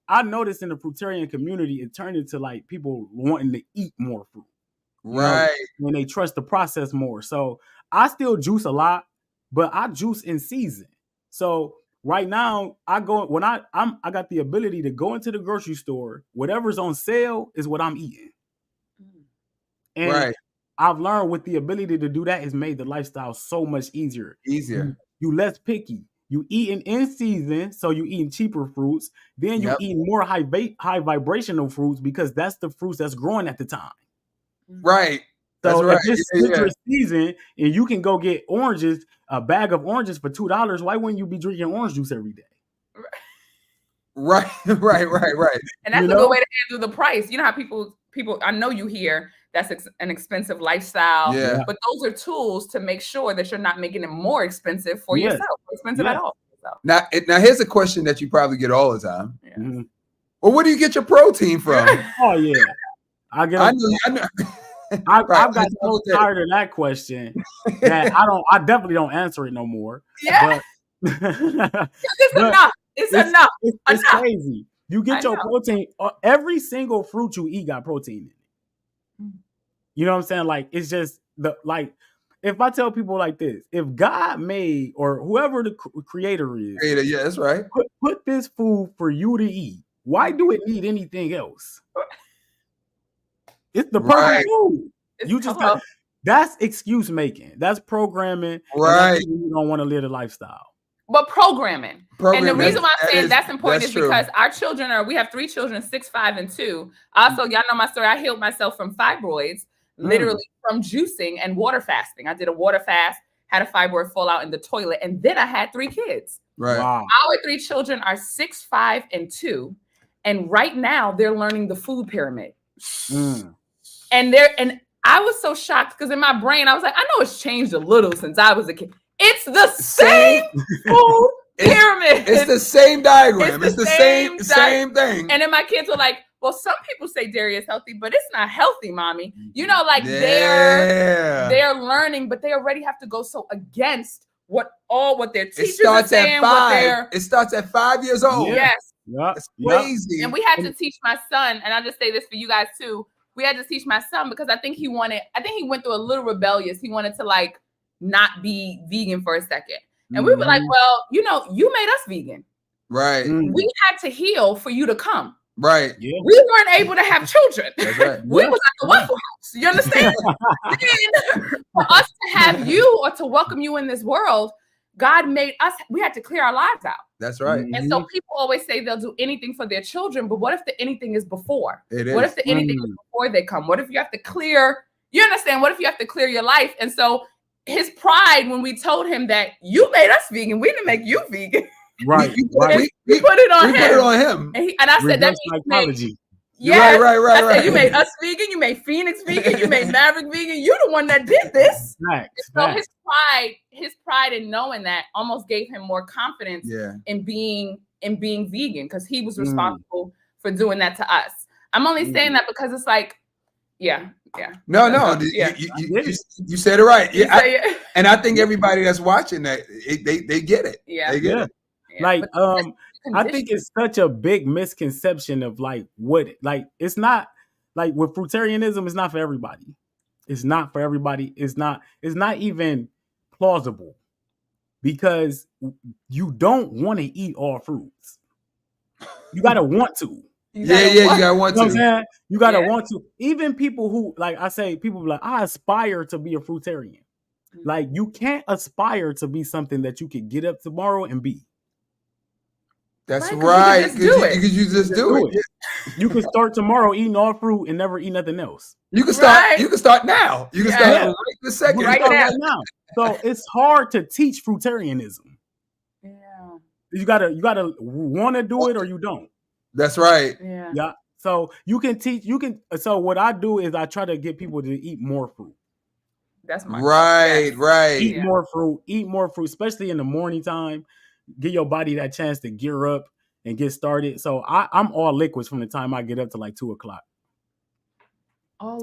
I noticed in the fruitarian community, it turned into like people wanting to eat more fruit. Right. When they trust the process more. So I still juice a lot, but I juice in season. So right now I go when I got the ability to go into the grocery store, whatever's on sale is what I'm eating. And I've learned with the ability to do that has made the lifestyle so much easier. You less picky. You eating in season, so you eating cheaper fruits. Then you eating more high vibrational fruits because that's the fruits that's growing at the time. Right. So if it's citrus season and you can go get oranges, a bag of oranges for $2, why wouldn't you be drinking orange juice every day? Right. And that's a good way to handle the price. You know how people, I know you hear that's an expensive lifestyle, but those are tools to make sure that you're not making it more expensive for yourself, expensive at all. So. Now here's a question that you probably get all the time. Well, where do you get your protein from? Oh yeah, I know. I've got so tired of that question that I definitely don't answer it no more. Yeah, but it's enough. It's enough. It's crazy. You get your protein. Every single fruit you eat got protein in it. You know what I'm saying? Like, it's just if I tell people like this, if God made or whoever the creator is, that's right. Put this food for you to eat. Why do it need anything else? It's the perfect food. You just that's excuse making. That's programming. Right. You don't want to live a lifestyle. But programming. And the reason why I'm saying that's important is because our children we have 3 children, 6, 5, and 2. Also, y'all know my story. I healed myself from fibroids, literally from juicing and water fasting. I did a water fast, had a fibroid fallout in the toilet, and then I had 3 kids. Right. Wow. Our 3 children are 6, 5, and 2. And right now they're learning the food pyramid. And I was so shocked because in my brain, I was like, I know it's changed a little since I was a kid. It's the same food pyramid. It's the same diagram. It's the same thing. And then my kids were like, well, some people say dairy is healthy, but it's not healthy, mommy. You know, like they're learning, but they already have to go so against what their teachers are saying. It starts at 5 years old. Yes. It's crazy. And we had to teach my son, and I'll just say this for you guys too. We had to teach my son because I think he went through a little rebellious. He wanted to like not be vegan for a second. And we were like, well, you know, you made us vegan. Right. We had to heal for you to come. Right. Yeah. We weren't able to have children. That's right. We was at the Waffle House. You understand? And for us to have you or to welcome you in this world, God made us, we had to clear our lives out. That's right. And so people always say they'll do anything for their children, but what if the anything is before? What if the anything is before they come? What if you have to clear, you understand? What if you have to clear your life? And so his pride when we told him that you made us vegan, we didn't make you vegan. Right. We put it on him. And I said that psychology. Yeah, right. I said you made us vegan, you made Phoenix vegan, you made Maverick vegan. You're the one that did this. So his pride in knowing that almost gave him more confidence in being vegan because he was responsible for doing that to us. I'm only saying that because it's like, No. You said it right. Yeah, and I think everybody that's watching that they get it. Yeah, they get it. Yeah. Like I think it's such a big misconception of like what like it's not like with fruitarianism. It's not for everybody. It's not for everybody. It's not even plausible because you don't want to eat all fruits. You gotta want to. You gotta want to. You know what I'm saying? You gotta want to. Even people who like I say, people be like, I aspire to be a fruitarian. Like you can't aspire to be something that you could get up tomorrow and be. That's right. Because you just do it. You can start tomorrow eating all fruit and never eat nothing else. You can start. Right. You can start now. You can start right this second. Right now. So it's hard to teach fruitarianism. Yeah. You gotta want to do it or you don't. That's right. Yeah. So you can teach. So what I do is I try to get people to eat more fruit. That's my right. Eat more fruit, especially in the morning time. Give your body that chance to gear up and get started. So I'm all liquids from the time I get up to like 2:00.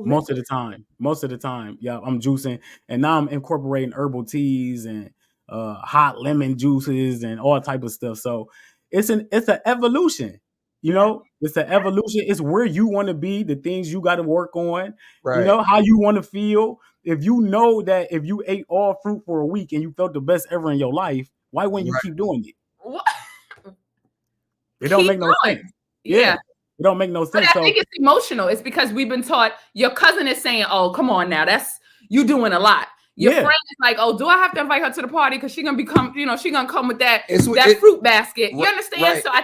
Most of the time. Yeah, I'm juicing. And now I'm incorporating herbal teas and hot lemon juices and all type of stuff. So it's an evolution. You know, it's an evolution. It's where you want to be, the things you got to work on, you know, how you want to feel. If you know that if you ate all fruit for a week and you felt the best ever in your life, why wouldn't you keep doing it? What? It don't make no sense. Yeah. It don't make no sense. But I think it's emotional. It's because we've been taught your cousin is saying, oh, come on now. You doing a lot. Your friend is like, oh, do I have to invite her to the party? Because she's gonna she's gonna come with that fruit basket. You understand? Right. So I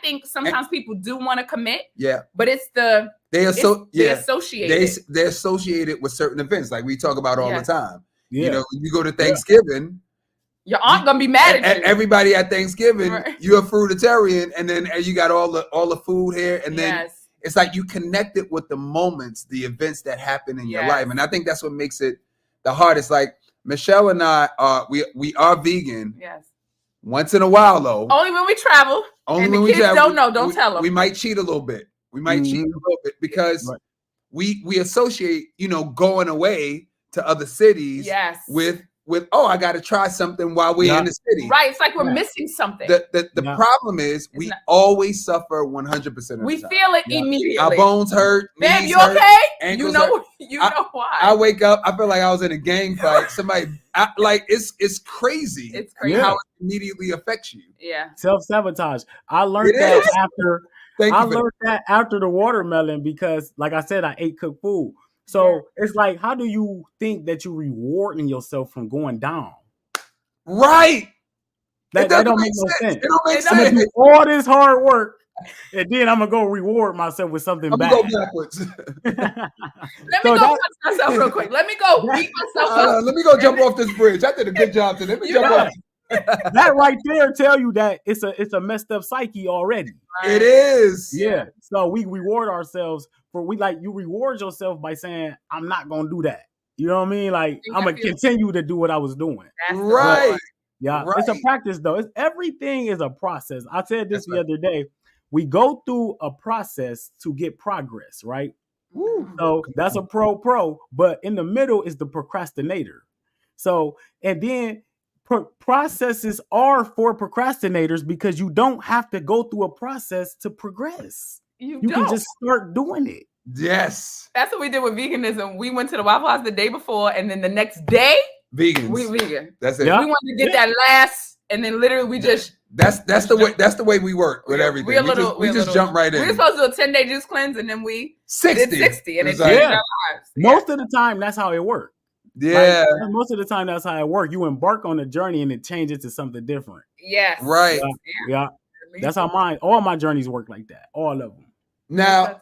think sometimes people do want to commit. Yeah. But it's they associated. They're associated with certain events, like we talk about all the time. Yeah. You know, you go to Thanksgiving. Your aunt gonna be mad at you. Everybody at Thanksgiving, you're a fruitarian, and then you got all the food here, and then it's like you connected with the moments, the events that happen in your life, and I think that's what makes it the hardest. Like Michelle and I we are vegan. Yes. Once in a while, though. Only when we travel. Only when we kids travel. Don't know. Don't tell them. We might cheat a little bit. Because we associate, going away to other cities with I got to try something while we're in the city. Right. It's like we're missing something. The problem is we always suffer 100%. We feel it immediately. Our bones hurt. Babe, you okay? You know why. I wake up. I feel like I was in a gang fight. Somebody, it's crazy. It's crazy how it immediately affects you. Yeah. Self-sabotage. I learned that after the watermelon because, like I said, I ate cooked food. So it's like, how do you think that you're rewarding yourself from going down? Right. That don't make no sense. It don't make sense. I'm gonna do all this hard work, and then I'm gonna go reward myself with something bad. I'm gonna go backwards. Let me go touch myself real quick. Let me go beat myself up. Let me go jump off this bridge. I did a good job today. Let me jump off. That right there tell you that it's a messed up psyche already. It is. Yeah. So we reward ourselves you reward yourself by saying, I'm not gonna do that. You know what I mean? Like I'm gonna continue to do what I was doing. Right. It's a practice though. Everything is a process. I said this the other day. We go through a process to get progress, right? Woo. So that's a pro, but in the middle is the procrastinator. So, and then processes are for procrastinators because you don't have to go through a process to progress. You can just start doing it. Yes. That's what we did with veganism. We went to the Waffle House the day before, and then the next day, vegans. We vegan. That's it. We wanted to get that last, and then literally we just that's the way we work with everything. We just jump right in. We were supposed to do a 10-day juice cleanse, and then we 60, and it changed our lives. Most of the time, that's how it works. Yeah. Like, most of the time, that's how it works. You embark on a journey, and it changes to something different. Yes. Right. Yeah. That's how all my journeys work like that. All of them. Now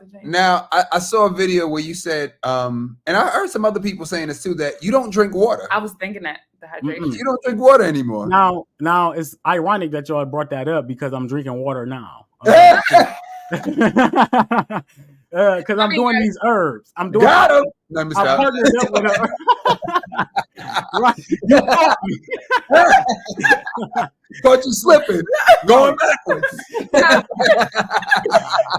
I saw a video where you said, and I heard some other people saying this too, that you don't drink water. I was thinking that the hydration. You don't drink water anymore. Now it's ironic that y'all brought that up because I'm drinking water now. Because I'm doing these herbs. I'm doing. Got him. I'm partnered up with her. Right. You caught me. Caught you slipping. Going backwards.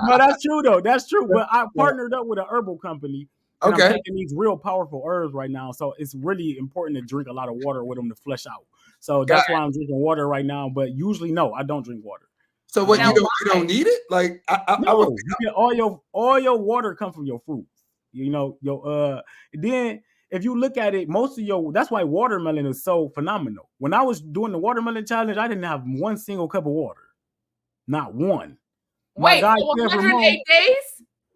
No, that's true though. That's true. But I partnered up with an herbal company. And I'm taking these real powerful herbs right now. So it's really important to drink a lot of water with them to flesh out. So that's why I'm drinking water right now. But usually, no, I don't drink water. So what, you don't need it? Like no, all your water come from your fruits. You know, then if you look at it, that's why watermelon is so phenomenal. When I was doing the watermelon challenge, I didn't have one single cup of water. Not one. Wait, 108 days?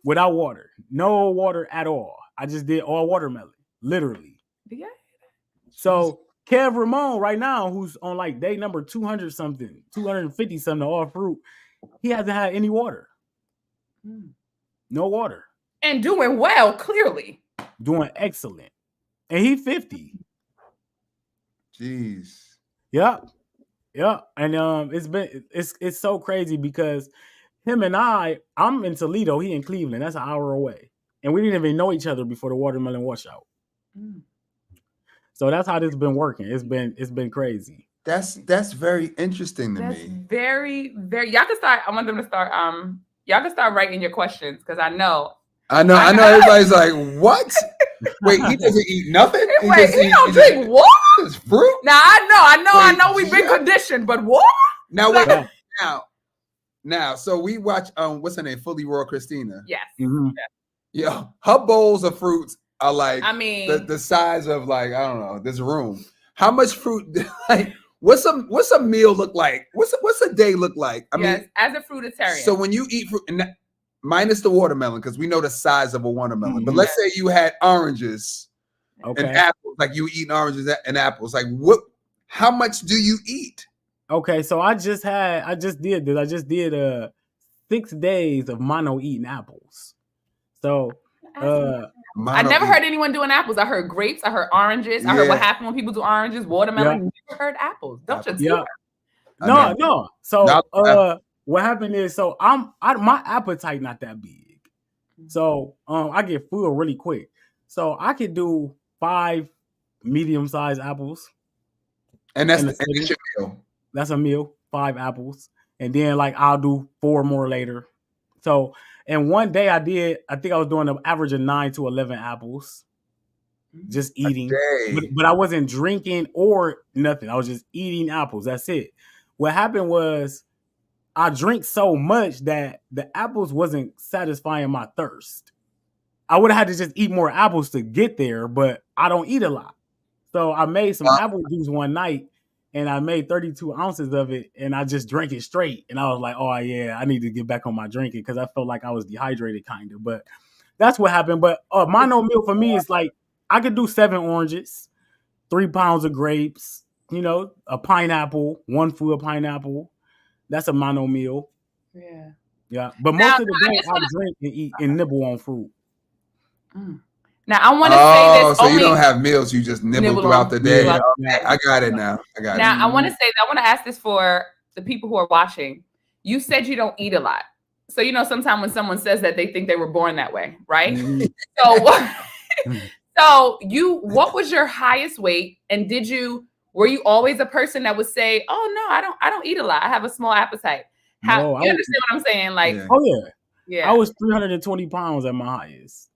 Without water. No water at all. I just did all watermelon. Literally. Yeah. So Kev Ramon right now, who's on like day number 200 something, 250 something, all fruit, he hasn't had any water. No water. And doing well, clearly. Doing excellent. And he's 50. Jeez. Yep. And it's so crazy because him and I'm in Toledo, he in Cleveland. That's an hour away. And we didn't even know each other before the watermelon washout. So that's how this has been working. It's been crazy. That's very interesting to me. Very, very. Y'all can start. I want them to start. Y'all can start writing your questions because I know. Everybody's like, what? Wait, he doesn't eat nothing? He don't drink water? It's fruit? Now I know we've been conditioned, but water? Now wait. Now, so we watch what's her name? Fully Raw Christina. Yes. Mm-hmm. Yeah. Her bowls of fruits are like, I mean, the size of like, I don't know, this room. How much fruit? Like, what's a meal look like? What's a day look like? I mean, as a fruitarian. So when you eat fruit, minus the watermelon, because we know the size of a watermelon. But let's say you had oranges and apples, like you eating oranges and apples. Like how much do you eat? Okay, so I just did this. I just did 6 days of mono eating apples. So I never heard anyone doing apples. I heard grapes. I heard oranges. I heard what happened when people do oranges, watermelon. Never heard apples. Don't you? Yeah. No. So what happened is, so my appetite not that big. So I get full really quick. So I could do 5 medium-sized apples. And that's your meal. That's a meal, 5 apples. And then like I'll do 4 more later. So and one day I think I was doing an average of 9 to 11 apples. Just eating. But I wasn't drinking or nothing. I was just eating apples. That's it. What happened was I drank so much that the apples wasn't satisfying my thirst. I would have had to just eat more apples to get there, but I don't eat a lot. So I made some apple juice one night and I made 32 ounces of it and I just drank it straight. And I was like, oh yeah, I need to get back on my drinking because I felt like I was dehydrated kind of. But that's what happened. But mono meal for me is like, I could do 7 oranges, 3 pounds of grapes, a pineapple, 1 full pineapple. That's a mono meal. Yeah. But most of the day I drink and eat and nibble on fruit. Now I want to say this. So you don't have meals, you just nibble throughout the day. Okay, I got it now. I want to say that. I want to ask this for the people who are watching. You said you don't eat a lot. So sometimes when someone says that, they think they were born that way, right? So what was your highest weight? And were you always a person that would say, oh no, I don't eat a lot. I have a small appetite. You understand what I'm saying? Like, yeah. I was 320 pounds at my highest.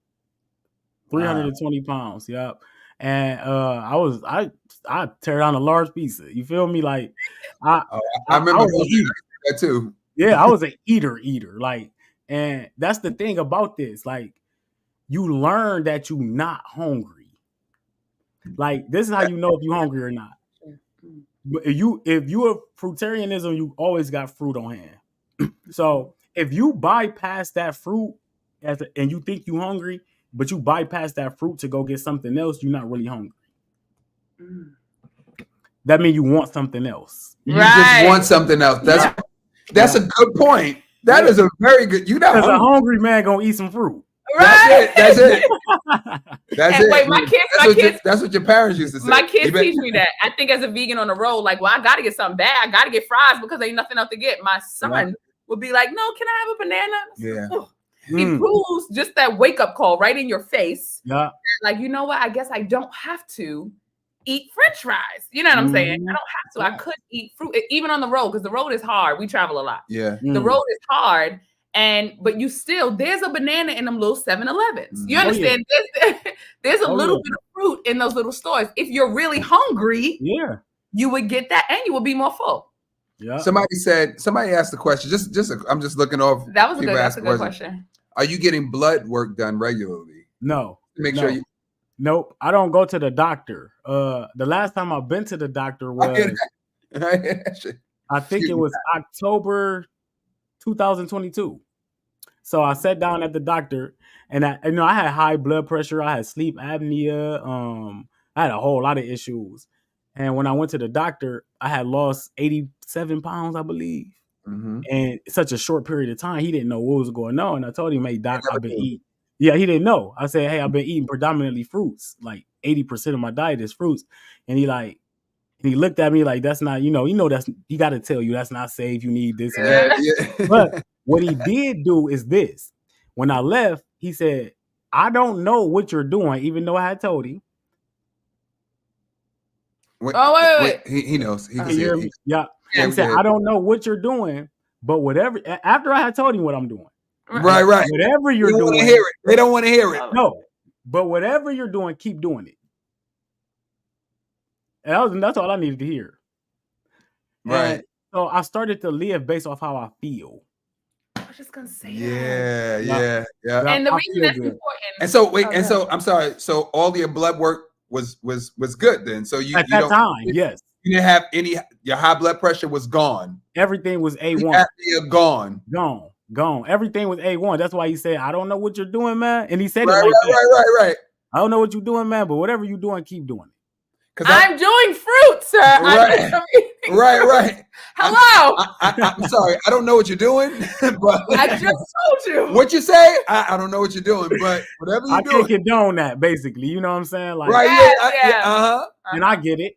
320 pounds. Yep. And I tear down a large pizza. You feel me? Like I remember that too. Yeah, I was an eater. Like, and that's the thing about this. Like, you learn that you're not hungry. Like, this is how you know if you're hungry or not. But if you're a fruitarianism, you always got fruit on hand. So if you bypass that fruit and you think you're hungry, but you bypass that fruit to go get something else, you're not really hungry. That means you want something else. You just want something else. That's a good point. That is a very good. You know, because a hungry man gonna eat some fruit. Right. That's it. That's it. Wait, That's what your parents used to say. My kids teach me that. I think as a vegan on the road, like, well, I gotta get something bad. I gotta get fries because ain't nothing else to get. My son would be like, "No, can I have a banana?" Yeah. He proves just that wake up call right in your face. Yeah. Like, you know what? I guess I don't have to eat French fries. You know what I'm saying? I don't have to. I could eat fruit even on the road because the road is hard. We travel a lot. Yeah. The road is hard. But you still, there's a banana in them little 7-Elevens. You understand? There's a little bit of fruit in those little stores. If you're really hungry, you would get that and you would be more full. Yeah. Somebody asked the question. I'm just looking off. That's a good question. Are you getting blood work done regularly? No. Make sure you. Nope. I don't go to the doctor. The last time I've been to the doctor was I think it was October 2022. So I sat down at the doctor and I had high blood pressure. I had sleep apnea. I had a whole lot of issues. And when I went to the doctor, I had lost 87 pounds, I believe. Mm-hmm. And such a short period of time, he didn't know what was going on. I told him, "Hey, doc, I've been eating." Yeah, he didn't know. I said, "Hey, I've been eating predominantly fruits. Like 80% of my diet is fruits." And he looked at me like, "That's not, that's, you got to tell you that's not safe. You need this." And But what he did do is this. When I left, he said, "I don't know what you're doing," even though I had told him. Wait. He knows. He hear me. Yeah. He said, "I don't know what you're doing, but whatever." After I had told him what I'm doing. Right. Whatever you're doing. They don't want to hear it. No. But whatever you're doing, keep doing it. And that's all I needed to hear. Right. And so I started to live based off how I feel. I was just gonna say Yeah. And the reason that's important. And so so I'm sorry. So all your blood work was good then. So you at that time, yes. You didn't have your high blood pressure was gone. Everything was A1. Gone. Everything was A1. That's why he said, "I don't know what you're doing, man." And he said right, it like that. Right. I don't know what you're doing, man, but whatever you're doing, keep doing it. I'm doing fruit, sir. Right. Hello. I'm sorry. I don't know what you're doing, but I just told you. What you say? I don't know what you're doing, but whatever you're doing. I can't condone that, basically. You know what I'm saying? Like, right. And I get it.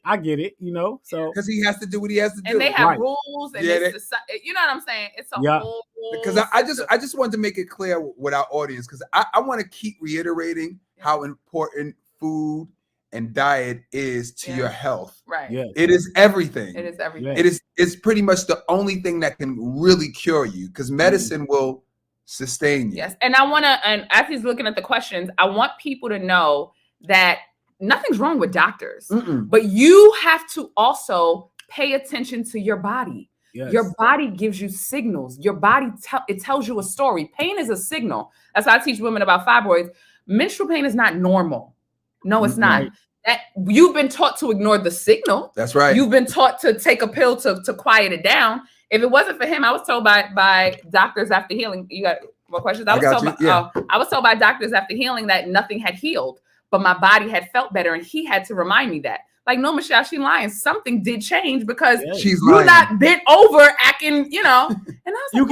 So because he has to do what he has to do. And they have rules and it's you know what I'm saying? It's a whole because I just wanted to make it clear with our audience because I want to keep reiterating how important food and diet is to your health. Right. Yes. It is everything. It is everything. It's pretty much the only thing that can really cure you because medicine will sustain you. Yes. And I want to, and as he's looking at the questions, I want people to know that nothing's wrong with doctors, but you have to also pay attention to your body. Yes. Your body gives you signals. Your body it tells you a story. Pain is a signal. That's why I teach women about fibroids. Menstrual pain is not normal. No, it's not. Right. That you've been taught to ignore the signal. That's right. You've been taught to take a pill to quiet it down. If it wasn't for him, I was told by doctors after healing. You got more questions? I was told by doctors after healing that nothing had healed, but my body had felt better, and he had to remind me that. Like, no, Michelle, she's lying. Something did change because you're not bent over acting, And I was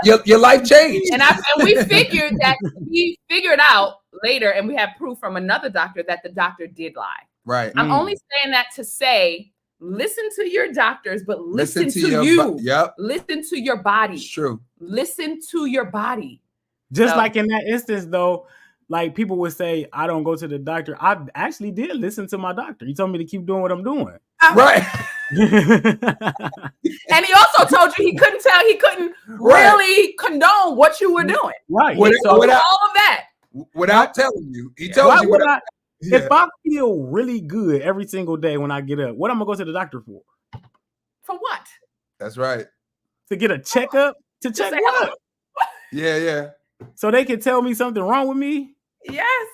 like, your life changed. And we figured out later, and we have proof from another doctor that the doctor did lie. Right. I'm only saying that to say, listen to your doctors, but listen to you. Listen to your body. It's true. Listen to your body. Just like in that instance, though, like people would say, "I don't go to the doctor." I actually did listen to my doctor. He told me to keep doing what I'm doing. Right. And he also told you he couldn't really condone what you were doing. Right. So without all of that. Without telling you. He told you. If I feel really good every single day when I get up, what am I going to go to the doctor for? For what? That's right. To get a checkup? To check what? Yeah. So they can tell me something wrong with me? Yes.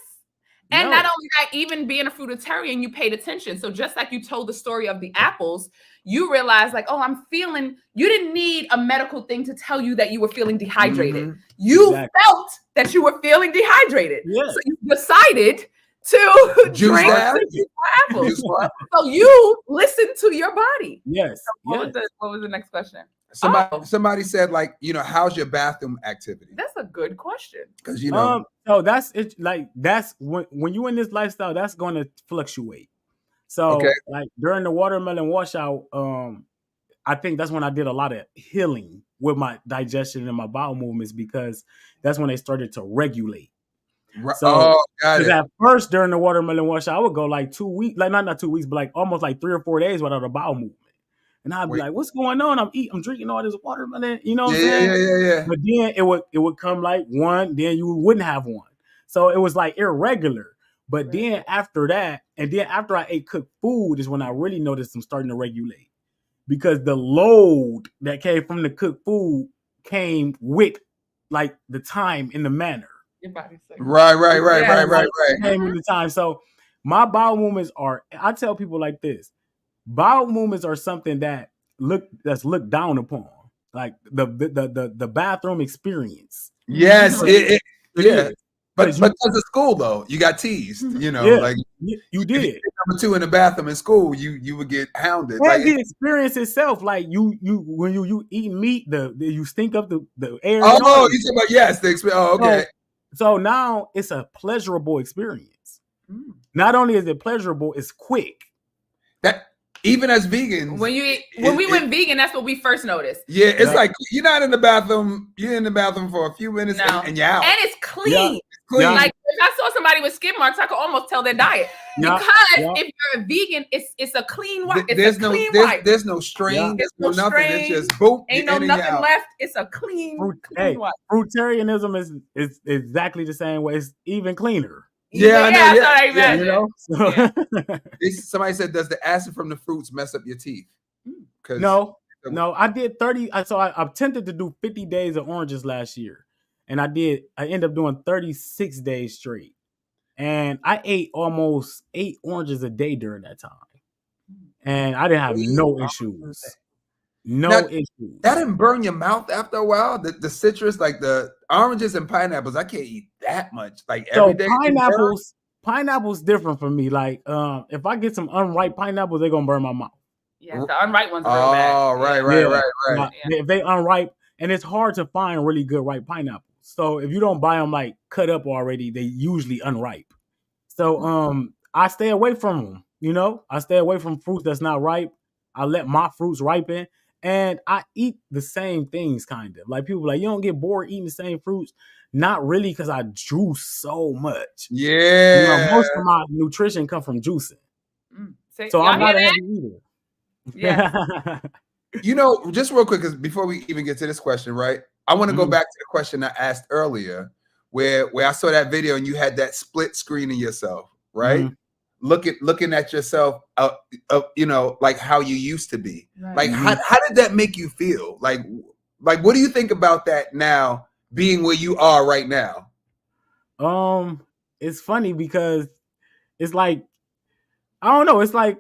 And not only that, even being a fruitarian, you paid attention. So just like you told the story of the apples, you realized like, oh, you didn't need a medical thing to tell you that you were feeling dehydrated. You felt that you were feeling dehydrated. Yes. So you decided to drink apples. So you listened to your body. Yes. So what was the next question? Somebody said, like, how's your bathroom activity? That's a good question. Because so that's it. Like that's when you in this lifestyle, that's going to fluctuate. So like during the watermelon washout, I think that's when I did a lot of healing with my digestion and my bowel movements, because that's when they started to regulate. So at first during the watermelon washout, I would go like 2 weeks, like not 2 weeks, but like almost like 3 or 4 days without a bowel movement. And I'd be like, what's going on? I'm drinking all this watermelon, you know what I'm saying? Yeah. But then it would come like one, then you wouldn't have one. So it was like irregular. But then after that, and then after I ate cooked food is when I really noticed I'm starting to regulate. Because the load that came from the cooked food came with like the time and the manner. Right. Came with the time. So my bowel movements I tell people like this. Bowel movements are something that's looked down upon, like the bathroom experience. Yes, but because of school though, you got teased. Like you did. Number 2 in the bathroom in school, you would get hounded. And like the experience itself, like you when you eat meat, you stink up the air. Oh, you talking about the experience? Oh, okay. So now it's a pleasurable experience. Not only is it pleasurable, it's quick. That. Even as vegans, when we went vegan, that's what we first noticed. Yeah, it's like you're not in the bathroom. You're in the bathroom for a few minutes and you're out. And it's clean. Yeah. Like if I saw somebody with skid marks, I could almost tell their diet. Because if you're a vegan, it's a clean wipe. There's no strain. There's no nothing. It's just boom. Ain't nothing left. It's a clean wipe. Fruitarianism is exactly the same way. It's even cleaner. Somebody said, does the acid from the fruits mess up your teeth? No, I did 30. So I attempted to do 50 days of oranges last year, and I ended up doing 36 days straight, and I ate almost 8 oranges a day during that time, and I didn't have no issues. Issues. That didn't burn your mouth after a while. The citrus, like the oranges and pineapples, I can't eat that much. Like every day. Pineapples different for me. Like if I get some unripe pineapples, they're gonna burn my mouth. Yeah, the unripe ones are real bad. Oh, right. If they unripe, and it's hard to find really good ripe pineapples. So if you don't buy them like cut up already, they usually unripe. So I stay away from them. I stay away from fruits that's not ripe. I let my fruits ripen. And I eat the same things, kind of. Like people like, you don't get bored eating the same fruits. Not really, because I juice so much. Yeah. Most of my nutrition come from juicing. So I'm not a heavy eater. Yeah. Just real quick, because before we even get to this question, right? I want to go back to the question I asked earlier, where I saw that video and you had that split screen of yourself, right? Looking at yourself, like how you used to be. Right. Like, how did that make you feel? Like, what do you think about that now, being where you are right now? It's funny because it's like, I don't know. It's like,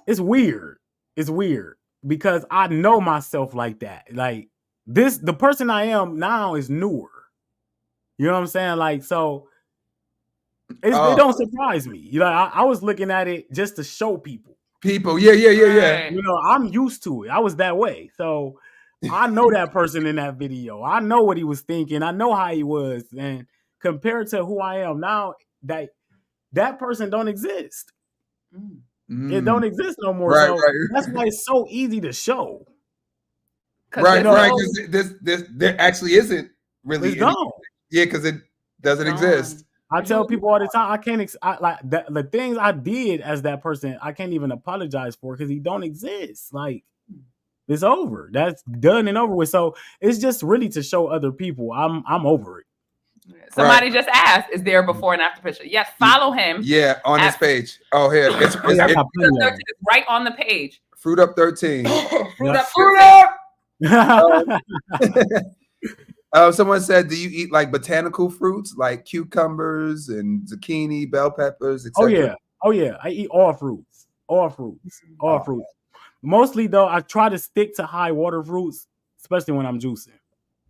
it's weird. It's weird because I know myself like that. Like the person I am now is newer. You know what I'm saying? Like, so. It don't surprise me. I was looking at it just to show people. Yeah. I'm used to it. I was that way. So I know that person in that video. I know what he was thinking. I know how he was. And compared to who I am now, that person don't exist. It don't exist no more. Right. That's why it's so easy to show. Right. Because there actually isn't really. It's gone. Yeah, because it doesn't exist. I tell people all the time, I can't like the things I did as that person, I can't even apologize for because he don't exist. Like it's over. That's done and over with. So it's just really to show other people I'm over it. Somebody just asked, is there a before and after picture? Yes, follow him. Yeah, on his page. Oh, here. It's right on the page. Fruit Up 13. Fruit Up. Someone said, do you eat like botanical fruits like cucumbers and zucchini, bell peppers, etc.? Oh yeah. I eat all fruits. Mostly though, I try to stick to high water fruits, especially when I'm juicing.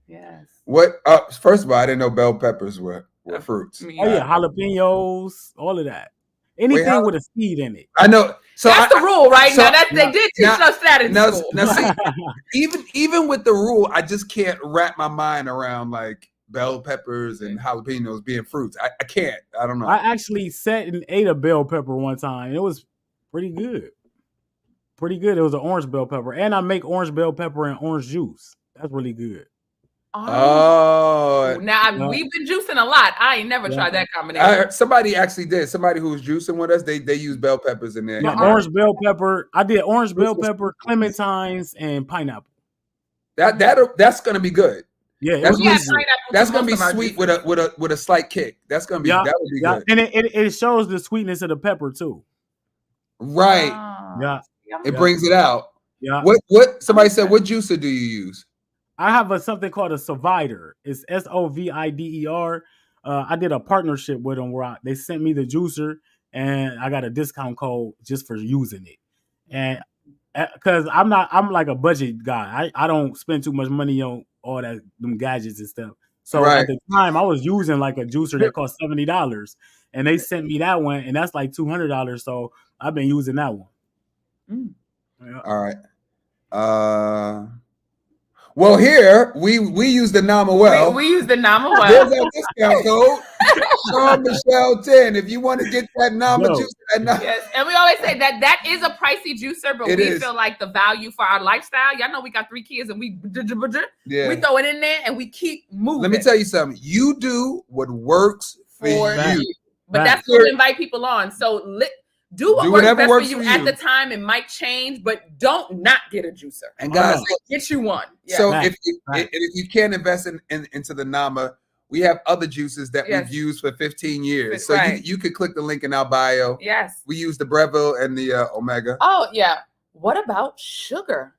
Yes. What? First of all, I didn't know bell peppers were fruits. Oh yeah, jalapenos, all of that. Anything with a seed in it. I know. So that's the rule, right? So, now they did teach us that in school. Now see, even with the rule, I just can't wrap my mind around like bell peppers and jalapenos being fruits. I can't. I don't know. I actually sat and ate a bell pepper one time. It was pretty good. Pretty good. It was an orange bell pepper. And I make orange bell pepper and orange juice. That's really good. Oh, now we've been juicing a lot. I ain't never tried that combination. Somebody actually did. Somebody who was juicing with us, they use bell peppers in there. Yeah, orange bell pepper. I did orange bell pepper, clementines, and pineapple. That's gonna be good. Yeah, that's gonna be sweet with a slight kick. That's gonna be that would be good. And it shows the sweetness of the pepper too. Right. Yeah. It brings it out. Yeah. What somebody said? What juicer do you use? I have something called a Sovider. It's Sovider. I did a partnership with them where they sent me the juicer and I got a discount code just for using it. And because I'm like a budget guy. I don't spend too much money on all them gadgets and stuff. So at the time I was using like a juicer that cost $70 and they sent me that one and that's like $200. So I've been using that one. Yeah. All right. Well, here we use the Namawell. We use the Namawell. There's our discount code. Sean Michelle 10. If you want to get that Nama juice, yes, and we always say that is a pricey juicer, but we feel like the value for our lifestyle. Y'all know we got 3 kids, and we throw it in there and we keep moving. Let me tell you something. You do what works for you. But that's what we invite people on. So do what works best for you at the time. It might change, but don't not get a juicer. And guys, get you one. Yeah. So if you can't invest into the Nama, we have other juices that we've used for 15 years. So you could click the link in our bio. Yes. We use the Breville and the Omega. Oh, yeah. What about sugar?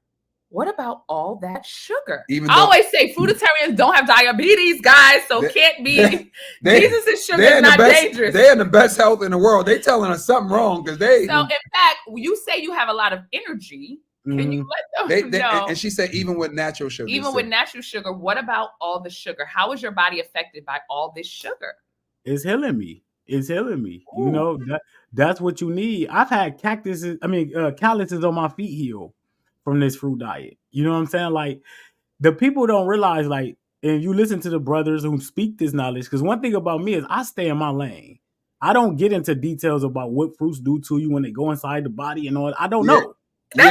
What about all that sugar? I always say fruitarians don't have diabetes, guys, so can't be. Jesus' sugar is not dangerous. They're in the best health in the world. They telling us something wrong because they. So in fact, you say you have a lot of energy. Can you let them know? And she said even with natural sugar. Even with natural sugar, what about all the sugar? How is your body affected by all this sugar? It's healing me. It's healing me. Ooh. You know, that's what you need. I've had calluses on my feet heal from this fruit diet. You know what I'm saying? Like, the people don't realize, like, and you listen to the brothers who speak this knowledge, because one thing about me is I stay in my lane. I don't get into details about what fruits do to you when they go inside the body and all. I don't know. We're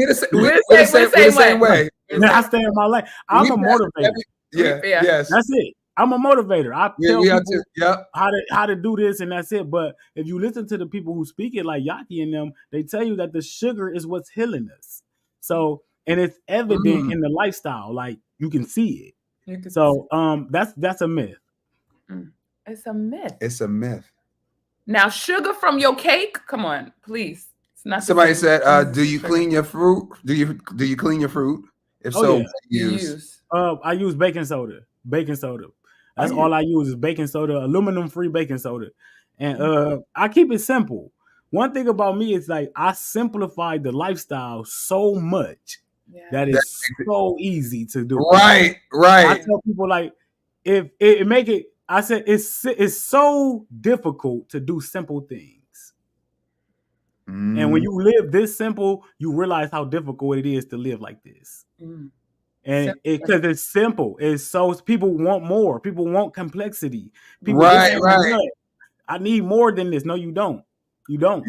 the same way. I stay in my lane. I'm a motivator. Yes. That's it. I'm a motivator. I tell people how to do this, and that's it. But if you listen to the people who speak it, like Yaki and them, they tell you that the sugar is what's healing us. So, and it's evident in the lifestyle, like you can see it. So, that's a myth. It's a myth. It's a myth. Now, sugar from your cake? Come on, please. It's not. Somebody said, "Do you clean your fruit? Do you clean your fruit? If so, use." I use baking soda. Baking soda. That's all I use is baking soda, aluminum-free baking soda, and I keep it simple. One thing about me is like I simplified the lifestyle so much that it's so easy to do. Right. I tell people like if it make it. I said it's so difficult to do simple things, and when you live this simple, you realize how difficult it is to live like this. And because it's simple, it's so people want more. People want complexity. People right. I need more than this. No, you don't. You don't.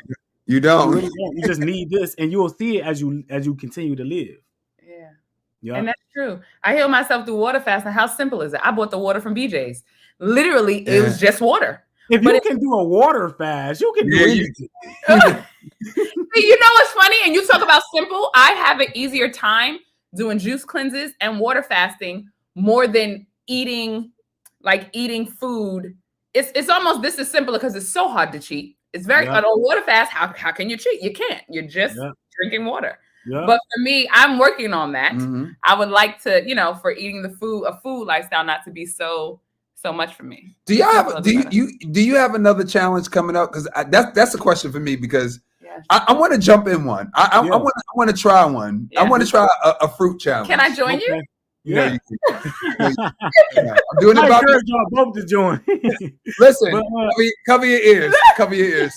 You don't. You really don't. You just need this, and you will see it as you continue to live. Yeah, and that's true. I heal myself through water fasting. How simple is it? I bought the water from BJ's. Literally, it was just water. If you can do a water fast, you can do anything. You know what's funny? And you talk about simple. I have an easier time doing juice cleanses and water fasting more than eating food. It's almost this is simpler because it's so hard to cheat. It's very on a water fast. How can you cheat? You can't. You're just drinking water. Yeah. But for me, I'm working on that. I would like to, for eating a food lifestyle, not to be so much for me. Do you have another challenge coming up? Because that's a question for me because I want to jump in one. I want to try one. I want to try a fruit challenge. Can I join you? Yeah. I'm doing it about y'all both to join. Listen, but, cover your ears. Cover your ears.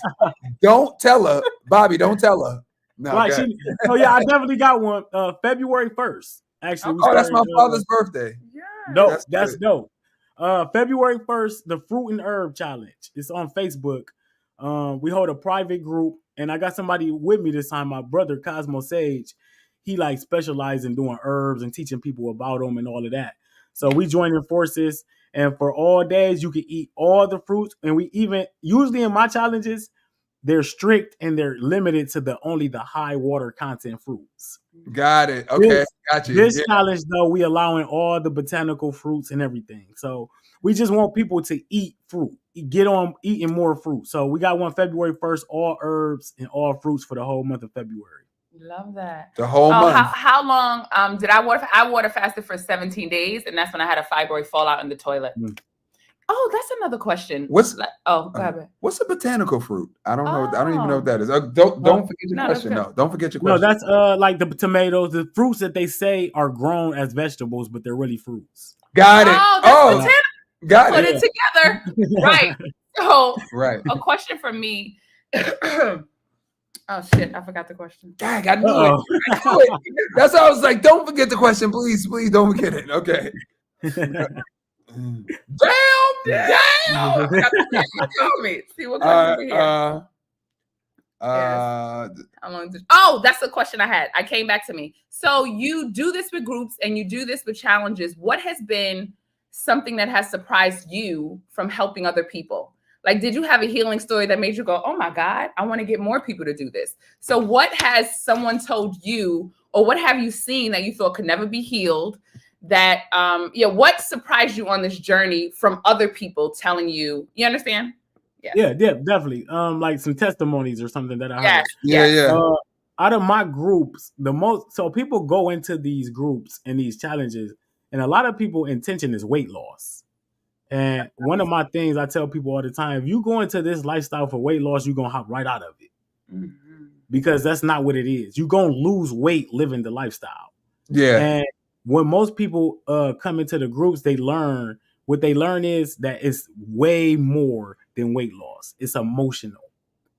Don't tell her, Bobby. Don't tell her. No, I definitely got one. February 1st. Actually, that's my father's birthday. Yeah, that's dope. February 1st, the Fruit and Herb Challenge. It's on Facebook. We hold a private group, and I got somebody with me this time. My brother Cosmo Sage. He like specializes in doing herbs and teaching people about them and all of that. So we joining forces, and for all days you can eat all the fruits. And we even usually in my challenges, they're strict and they're limited to only the high water content fruits. Got it. Okay, got you. This challenge though, we allowing all the botanical fruits and everything. So we just want people to eat fruit, get on eating more fruit. So we got one February 1st, all herbs and all fruits for the whole month of February. Love that. The whole month. How long did I water? I water fasted for 17 days, and that's when I had a fibroid fallout in the toilet. Oh, that's another question. Go ahead. What's a botanical fruit? I don't know. I don't even know what that is. Don't forget your question. No, don't forget your question. No, that's like the tomatoes, the fruits that they say are grown as vegetables, but they're really fruits. Got it. Oh, that's got Put it together. Right. So, right. A question from me. Oh shit! I forgot the question. Dang, I knew it. That's why I was like, "Don't forget the question, please, please don't forget it." Okay. Damn! See what question here. How long that's the question I had. I came back to me. So you do this with groups and you do this with challenges. What has been something that has surprised you from helping other people? Like, did you have a healing story that made you go, oh my God, I want to get more people to do this? So what has someone told you, or what have you seen that you thought could never be healed? That, what surprised you on this journey from other people telling you, you understand? Yeah, definitely. Like some testimonies or something that I heard. Yeah. Out of my groups, so people go into these groups and these challenges, and a lot of people intention is weight loss. And one of my things I tell people all the time, if you go into this lifestyle for weight loss, you're going to hop right out of it. Mm-hmm. Because that's not what it is. You're going to lose weight living the lifestyle. Yeah. And when most people come into the groups, what they learn is that it's way more than weight loss. It's emotional.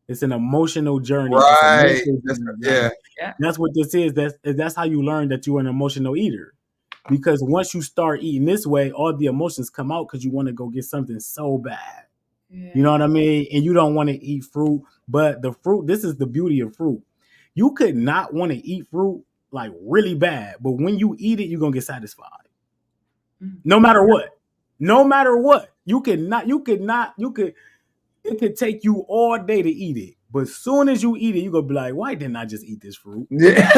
It's an emotional journey. Right. That's what this is. That's how you learn that you're an emotional eater. Because once you start eating this way, all the emotions come out because you want to go get something so bad. Yeah. You know what I mean? And you don't want to eat fruit. But the fruit, this is the beauty of fruit. You could not want to eat fruit like really bad. But when you eat it, you're going to get satisfied. No matter what. No matter what. It could take you all day to eat it. But as soon as you eat it, you're going to be like, why didn't I just eat this fruit? Yeah.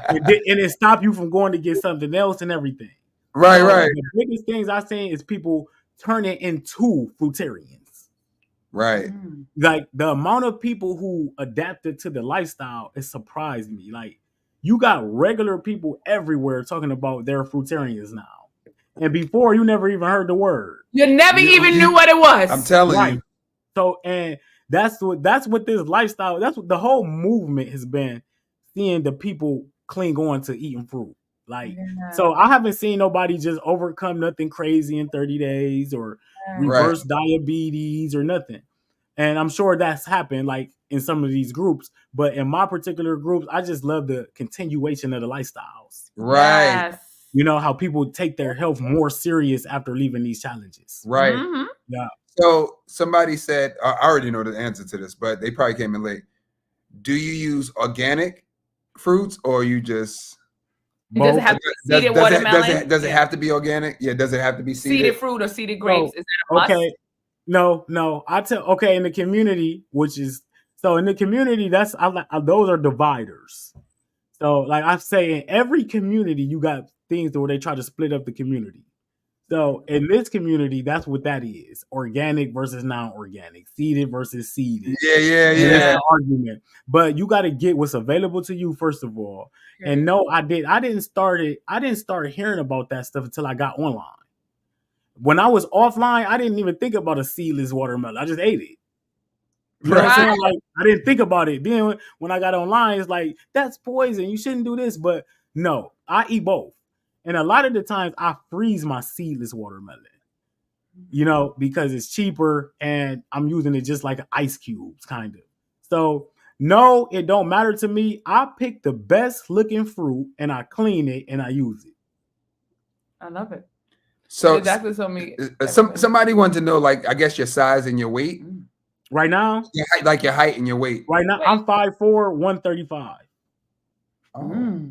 and it stop you from going to get something else and everything. Right. The biggest things I've seen is people turning into fruitarians. Right. Like the amount of people who adapted to the lifestyle, it surprised me. Like you got regular people everywhere talking about they're fruitarians now. And before you never even heard the word. You never even knew what it was. I'm telling you. So, and that's what this lifestyle, that's what the whole movement has been, seeing the people cling on to eating fruit. Like, so I haven't seen nobody just overcome nothing crazy in 30 days or reverse diabetes or nothing. And I'm sure that's happened like in some of these groups, but in my particular groups, I just love the continuation of the lifestyles. Right. Yes. You know, how people take their health more serious after leaving these challenges. Right. Mm-hmm. Yeah. So somebody said, I already know the answer to this, but they probably came in late. Do you use organic fruits or you just... Does it have to be seeded watermelon? Does it have to be organic? Yeah. Does it have to be seeded fruit or seeded grapes? Is that a must? Okay. No. In the community, in the community, those are dividers. So like I say, in every community, you got things where they try to split up the community. So in this community, that's what that is. Organic versus non-organic, seeded versus seeded. Yeah. Argument. But you got to get what's available to you, first of all. Okay. And no, I didn't start hearing about that stuff until I got online. When I was offline, I didn't even think about a seedless watermelon. I just ate it. You know what I'm saying? Like, I didn't think about it. Then when I got online, it's like, that's poison. You shouldn't do this. But no, I eat both. And a lot of the times I freeze my seedless watermelon, because it's cheaper and I'm using it just like ice cubes, kind of. So no, it don't matter to me. I pick the best looking fruit and I clean it and I use it. I love it. So the doctor told me somebody wanted to know, like, I guess your size and your weight. Right now? Your height and your weight. Right now, I'm 5'4", 135. Oh.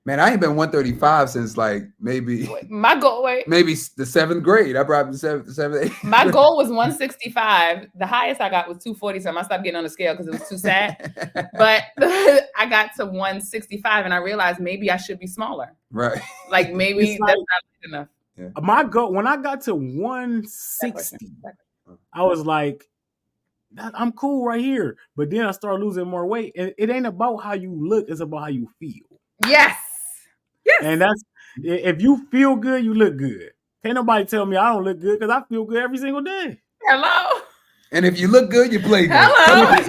Man, I ain't been 135 since like maybe my goal. Maybe the 7th grade. I brought the 7th. My goal was 165. The highest I got was 240. So I stopped getting on the scale because it was too sad. But I got to 165, and I realized maybe I should be smaller. Right. Like maybe that's not enough. Yeah. My goal, when I got to 160, I was like, I'm cool right here. But then I started losing more weight. And it ain't about how you look; it's about how you feel. Yes. Yes. And that's, if you feel good, you look good. Can't nobody tell me I don't look good because I feel good every single day. Hello. And if you look good, you play good. Hello.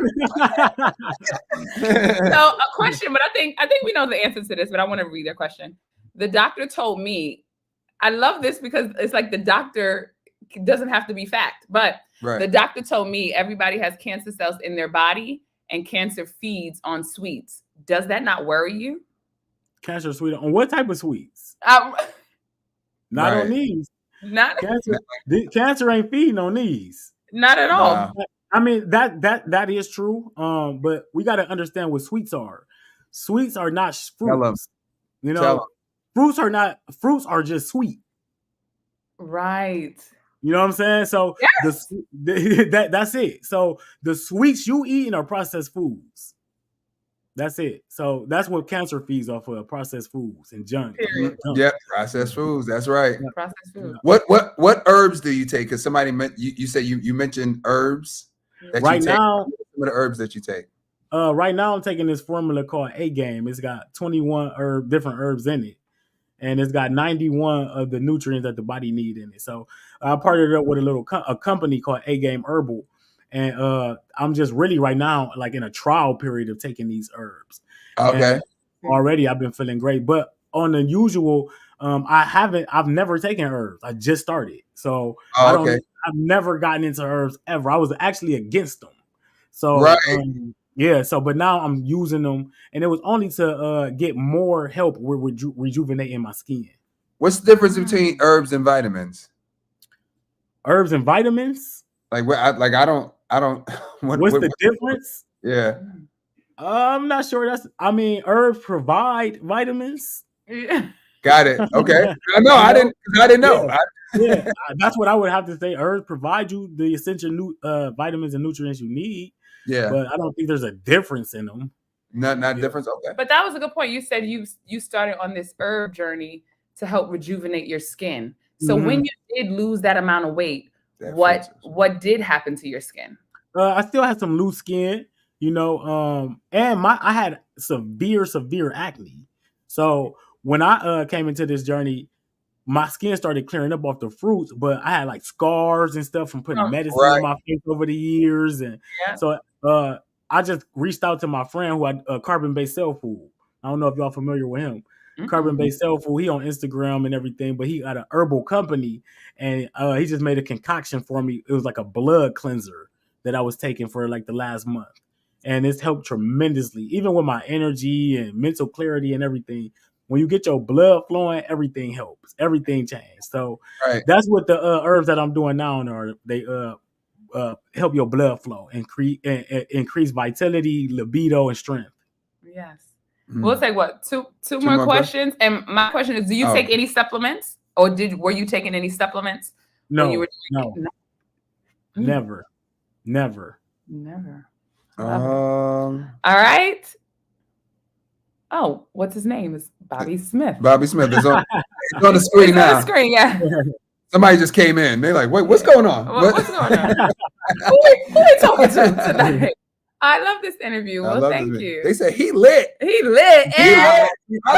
So a question, but I think we know the answer to this, but I want to read their question. The doctor told me, I love this because it's like the doctor doesn't have to be fact, but the doctor told me everybody has cancer cells in their body and cancer feeds on sweets. Does that not worry you? Cancer sweet on what type of sweets? Not on these. Not cancer ain't feeding on these. Not at all. I mean that is true. But we got to understand what sweets are. Sweets are not fruits. Fruits are just sweet. Right. You know what I'm saying? So yes. That's it. So the sweets you eating are processed foods. That's it. So that's what cancer feeds off of, processed foods and junk. Yep, processed foods. That's right. Yeah, processed food. What herbs do you take? Because somebody you said you mentioned herbs that right you take. Now. What are the herbs that you take? Right now I'm taking this formula called A Game. It's got 21 different herbs in it, and it's got 91 of the nutrients that the body need in it. So I partnered up with a company called A Game Herbal. And I'm just really right now like in a trial period of taking these herbs. Okay. And already I've been feeling great, but on the usual, I've never taken herbs. I just started, so I've never gotten into herbs ever. I was actually against them. So but now I'm using them, and it was only to get more help with rejuvenating my skin. What's the difference between herbs and vitamins? Herbs and vitamins? I don't. What's the difference? Yeah. I'm not sure. Herbs provide vitamins. Got it. Okay. No, I didn't know. That's what I would have to say. Herbs provide you the essential vitamins and nutrients you need. Yeah. But I don't think there's a difference in them. Not difference. Okay. But that was a good point. You said you started on this herb journey to help rejuvenate your skin. So when you did lose that amount of weight, what did happen to your skin? I still had some loose skin, and I had severe acne. So when I came into this journey, my skin started clearing up off the fruits, but I had like scars and stuff from putting medicine on my face over the years, and so I just reached out to my friend who had Carbon-Based Cell Food. I don't know if y'all familiar with him. Carbon-Based Cell Food. He on Instagram and everything, but he got an herbal company, and he just made a concoction for me. It was like a blood cleanser that I was taking for like the last month, and it's helped tremendously, even with my energy and mental clarity and everything. When you get your blood flowing, everything helps. Everything changes. So that's what the herbs that I'm doing now are. They help your blood flow, increase vitality, libido, and strength. Yes. We'll take two more questions. And my question is, do you take any supplements, or were you taking any supplements? No, never. All right. Oh, what's his name? Is Bobby Smith. Bobby Smith is on, on the screen now. On the screen, yeah. Somebody just came in. They're like, wait, what's going on? What's going on? who we talking to tonight? I love this interview. Well, thank you. They said he lit. He lit. I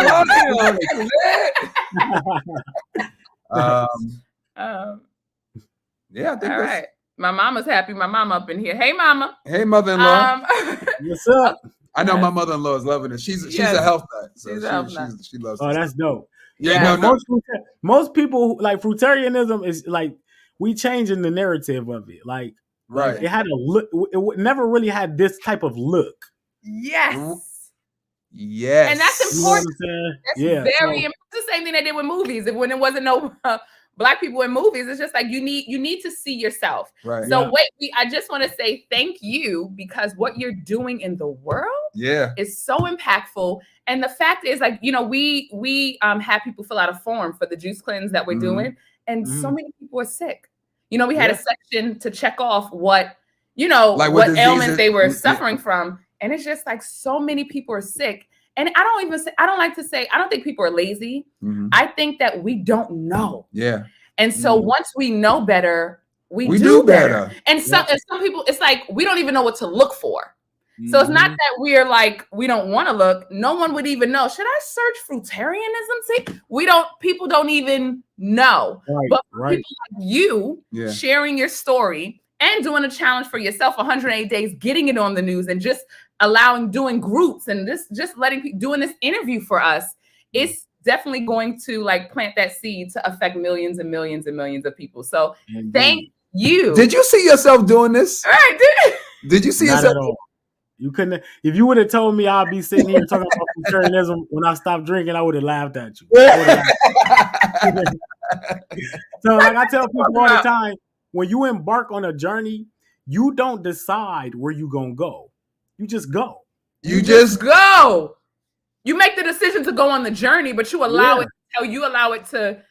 love him. He lit. Yeah, I think all right. My mama's happy. My mama up in here. Hey, mama. Hey, mother-in-law. What's up? I know my mother-in-law is loving it. She's a health nut. So she loves it. Oh, that's dope. Yeah, most people like fruitarianism is like we changing the narrative of it. Like it had a look. It never really had this type of look. Yes. Yes. And that's important. You know that's very important. It's the same thing they did with movies. When there wasn't no Black people in movies, it's just like you need to see yourself. Right. So I just want to say thank you, because what you're doing in the world is so impactful. And the fact is, like, you know, we have people fill out a form for the juice cleanse that we're doing, and so many people are sick. You know, we had a section to check off what, you know, like what ailments they were suffering from. And it's just like so many people are sick. And I don't think people are lazy. I think that we don't know. Yeah. And so once we know better, we do better. And some people, it's like we don't even know what to look for. So it's not that we're like, we don't want to look. No one would even know. Should I search fruitarianism? See, people don't even know. But people like you sharing your story and doing a challenge for yourself, 108 days, getting it on the news, and just doing groups and just letting people doing this interview for us, it's definitely going to like plant that seed to affect millions and millions and millions of people. So thank you. Did you see yourself doing this? I did. Did you see yourself? You couldn't. If you would have told me I'd be sitting here talking about fruitarianism when I stopped drinking, I would have laughed at you. So like I tell people all the time, when you embark on a journey, you don't decide where you're going to go. You just go. You just go. You make the decision to go on the journey, but you allow it to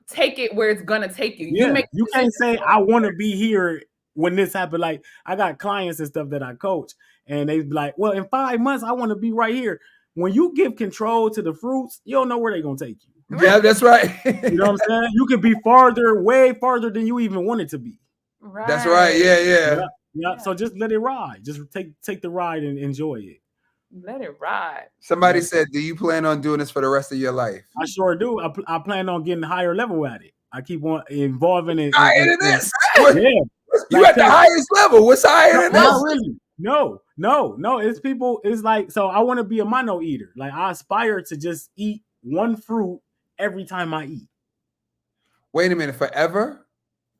take it where it's going to take you. Yeah. You can't say, I want to be here when this happened. Like I got clients and stuff that I coach, and they be like, well, in 5 months, I want to be right here. When you give control to the fruits, you don't know where they're going to take you. Yeah, that's right. You know what I'm saying? You could be way farther than you even want it to be. Right. That's right. Yeah. So just let it ride. Just take the ride and enjoy it. Let it ride. Somebody said, do you plan on doing this for the rest of your life? I sure do. I plan on getting a higher level at it. I keep on evolving it. Higher than this? You at the highest level. What's higher than this? Not really. No. It's people. It's like, so I want to be a mono eater. Like I aspire to just eat one fruit every time I eat. Wait a minute, forever?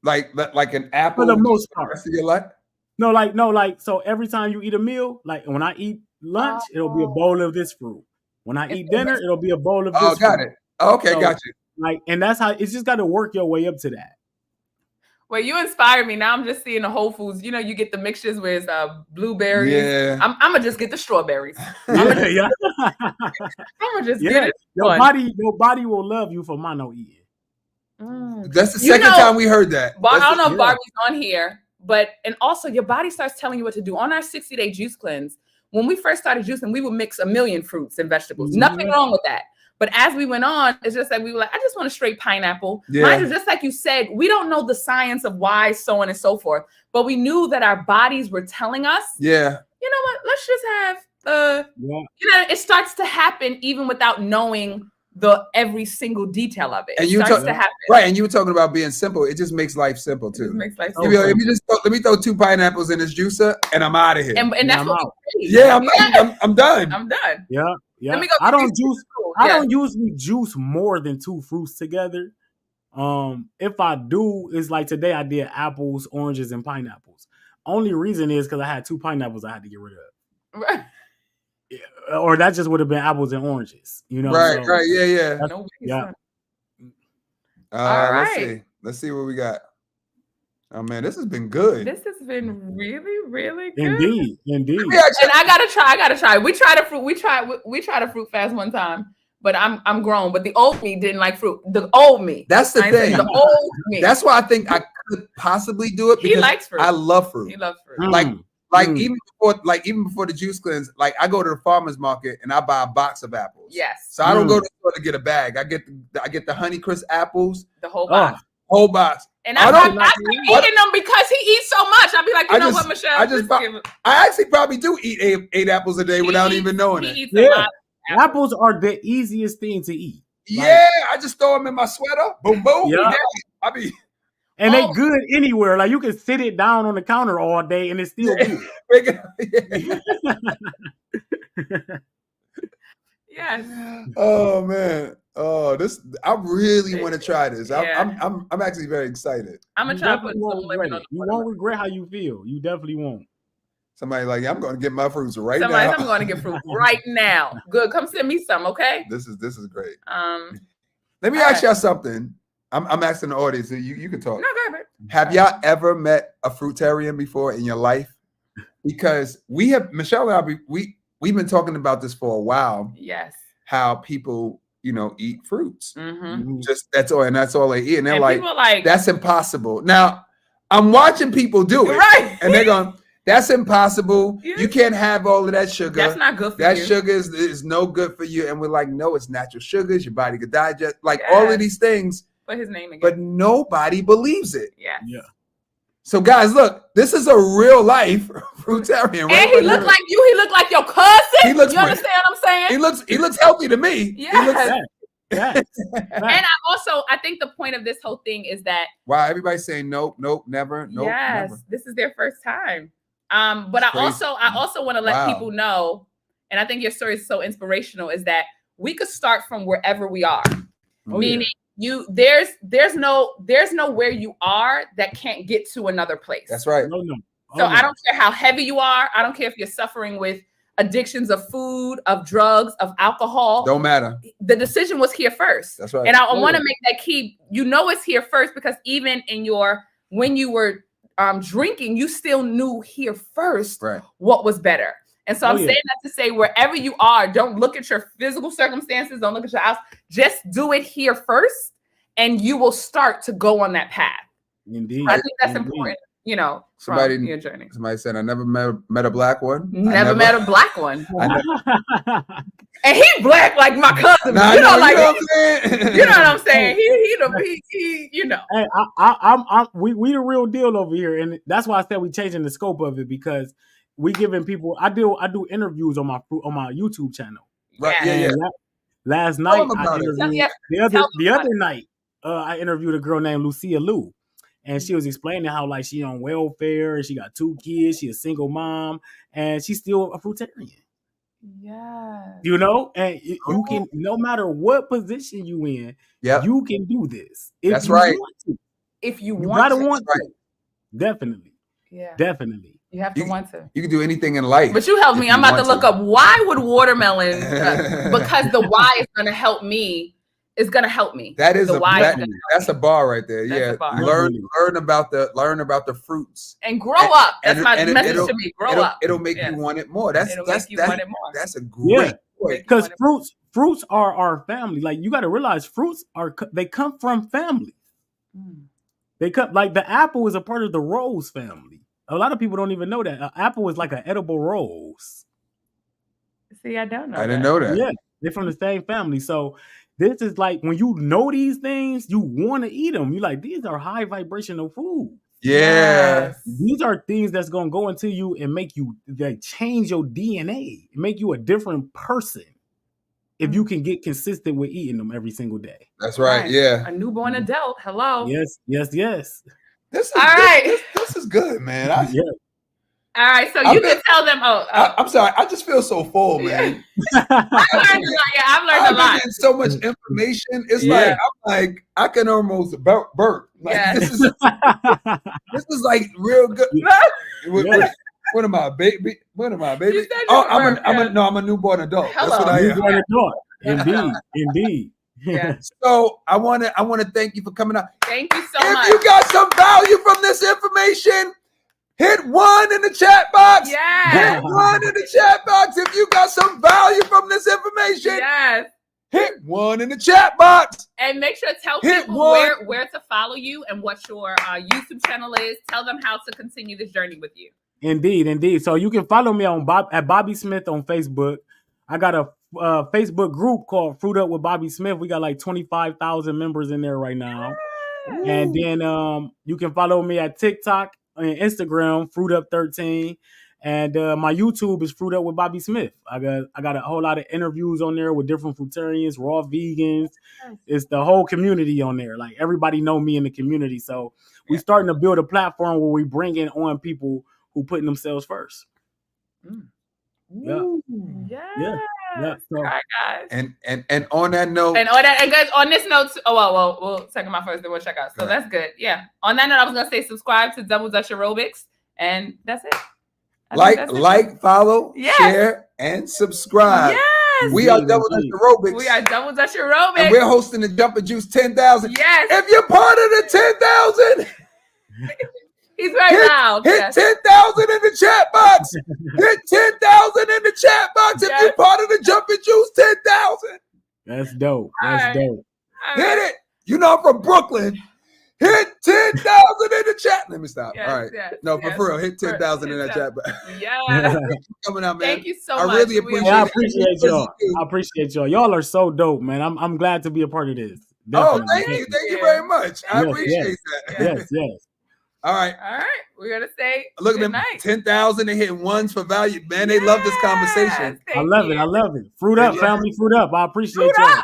Like an apple for the most part. The rest of your life? No, so every time you eat a meal, like when I eat lunch, it'll be a bowl of this fruit. When I eat dinner, it'll be a bowl of this fruit. Oh, got it. Okay, so, got you. Like, and that's how it's just got to work your way up to that. Well, you inspire me. Now I'm just seeing the Whole Foods. You know, you get the mixtures where it's blueberries. Yeah. I'm gonna just get the strawberries. I'm gonna just get it. Your body will love you for mono eating. That's the second time we heard that. I don't know if Barbie's on here, and also your body starts telling you what to do. On our 60-day juice cleanse, when we first started juicing, we would mix 1 million fruits and vegetables. Nothing wrong with that. But as we went on, it's just like we were like, I just want a straight pineapple. Mind you, just like you said, we don't know the science of why, so on and so forth. But we knew that our bodies were telling us, you know what, let's just have, you know, it starts to happen even without knowing every single detail of it. And it starts to happen. Right, and you were talking about being simple. It just makes life simple too. It makes life simple. If you just let me throw 2 pineapples in this juicer, and I'm out of here. And that's what I'm done. I'm done. Yeah. Let me go. I don't usually juice more than 2 fruits together. If I do, it's like today I did apples, oranges, and pineapples. Only reason is because I had 2 pineapples I had to get rid of. Right. Or that just would have been apples and oranges, you know. Right, yeah. All right. Let's see what we got. Oh man, this has been good. This has been really, really good. Indeed. And I gotta try. We tried a fruit fast one time, but I'm grown. But the old me didn't like fruit. The old me. That's the thing. The old me. That's why I think I could possibly do it. He likes fruit. I love fruit. He loves fruit. Even before the juice cleanse, like I go to the farmer's market and I buy a box of apples. Yes. So I don't go to the store to get a bag. I get the Honeycrisp apples. The whole box. Whole box. And I keep eating them because he eats so much. I'll be like, you know what, Michelle? I actually probably do eat 8 apples a day without even knowing it. Eats a lot. Apples are the easiest thing to eat. Yeah, I just throw them in my sweater. Boom, boom. Yeah. And they good anywhere. Like you can sit it down on the counter all day and it's still good. Yes. Oh man. Oh, this I really want to try this. I'm actually very excited. I'm gonna try to put some lemon on. You won't regret how you feel. You definitely won't. Somebody like, I'm going to get my fruits right now. I'm going to get fruit right now. Good. Come send me some, okay? This is great. Let me ask y'all something. I'm asking the audience. You can talk. No, go ahead. Have y'all ever met a fruitarian before in your life? Because we have, Michelle and I, we've been talking about this for a while. Yes. How people, eat fruits. Mm-hmm. Just that's all they eat. And they're like, like, that's impossible. Now, I'm watching people do it. Right. And they're going, that's impossible. Yes. You can't have all of that sugar. That's not good for you. That sugar is no good for you. And we're like, no, it's natural sugars. Your body could digest. Like all of these things. But his name again. But nobody believes it. Yeah. So guys, look, this is a real life fruitarian. Right? And he looked like you. He looked like your cousin. He looks. You understand what I'm saying? He looks healthy to me. Yeah. And I think the point of this whole thing is that everybody's saying nope, never, nope. Yes, never. This is their first time. But I also want to let people know, and I think your story is so inspirational, is that we could start from wherever we are. Meaning there's no where you are that can't get to another place. That's right. So I don't care how heavy you are. I don't care if you're suffering with addictions of food, of drugs, of alcohol. Don't matter. The decision was here first. That's right. And I want to make that key. It's here first because even when you were drinking, you still knew here first what was better. And so I'm saying that to say wherever you are, don't look at your physical circumstances. Don't look at your house. Just do it here first, and you will start to go on that path. Indeed. I think that's important. From your journey. Somebody said, I never met a black one. Never met a black one. And he black like my cousin. Nah, you know what I'm saying? He Hey, we the real deal over here. And that's why I said we changing the scope of it, because we giving people, I do interviews on my YouTube channel. Right. Yeah. Last night, the other night, I interviewed a girl named Lucia Liu. And she was explaining how like she on welfare and she got 2 kids, she a single mom, and she's still a fruitarian. Yeah. And you can, no matter what position you in, you can do this. That's right. If you want to. Right. Definitely. Yeah. Definitely. You have to want to. You can do anything in life. But you helped me. I'm about to look up why would watermelon because the why is going to help me. It's gonna help me. That's a bar right there. Learn about the fruits and grow up. That's my message to me. Grow up. It'll make you want it more. That's a great point. Because fruits are our family. Like you got to realize, fruits they come from family. They come like the apple is a part of the rose family. A lot of people don't even know that. An apple is like an edible rose. See, I don't know. I didn't know that. Yeah, they're from the same family. So. This is like when you know these things, you want to eat them. You're like, these are high vibrational food. Yeah. These are things that's going to go into you and make you change your DNA, make you a different person if you can get consistent with eating them every single day. That's right. Yeah. A newborn adult. Hello. Yes. This is all right. This is good, man. All right, so you can tell them. I'm sorry. I just feel so full, man. I've learned a lot. So much information. It's I can almost burp. This is like real good. What am I, baby? What am I, baby? I'm a newborn adult. Hello. That's what I am. Newborn adult. Indeed. Yeah. So I want to thank you for coming out. Thank you so much. If you got some value from this information, hit 1 in the chat box. Yes. Hit 1 in the chat box if you got some value from this information. Yes. Hit 1 in the chat box. And make sure to tell people where to follow you and what your YouTube channel is. Tell them how to continue this journey with you. Indeed. So you can follow me at Bobby Smith on Facebook. I got a Facebook group called Fruit Up with Bobby Smith. We got like 25,000 members in there right now. Ooh. And then you can follow me at TikTok and Instagram, Fruit Up 13. And my YouTube is Fruit Up with Bobby Smith. I got a whole lot of interviews on there with different fruitarians, raw vegans. It's the whole community on there. Like everybody know me in the community. So we're starting to build a platform where we bring in on people who putting themselves first. Yeah. All right, guys. And on that note, and guys, on this note, we'll check them out first, then we'll check out. So that's good. Yeah. On that note, I was gonna say subscribe to Double Dutch Aerobics, and that's it. Follow, share, and subscribe. Yes. We are Double Dutch Aerobics. We are Double Dutch Aerobics. And we're hosting the Jumpin' Juice 10,000. Yes. If you're part of the 10,000, he's very loud. Hit 10,000 in the chat box. Hit 10,000 in the chat box if you're part of the Jumpin' Juice 10,000. That's dope. That's dope. Hit it. You know I'm from Brooklyn. Hit 10,000 in the chat. Let me stop. Yes, all right. For real. Hit 10,000 in that chat box. Yeah. Coming out, man. Thank you so much. I really appreciate it. I appreciate y'all. I appreciate y'all. Y'all are so dope, man. I'm glad to be a part of this. Definitely. Oh, thank you. Thank you very much. I appreciate that. Yes. All right. We're gonna say look at them 10,000 and hitting ones for value. Man, they love this conversation. I love it. Fruit up, family. Fruit up. I appreciate y'all.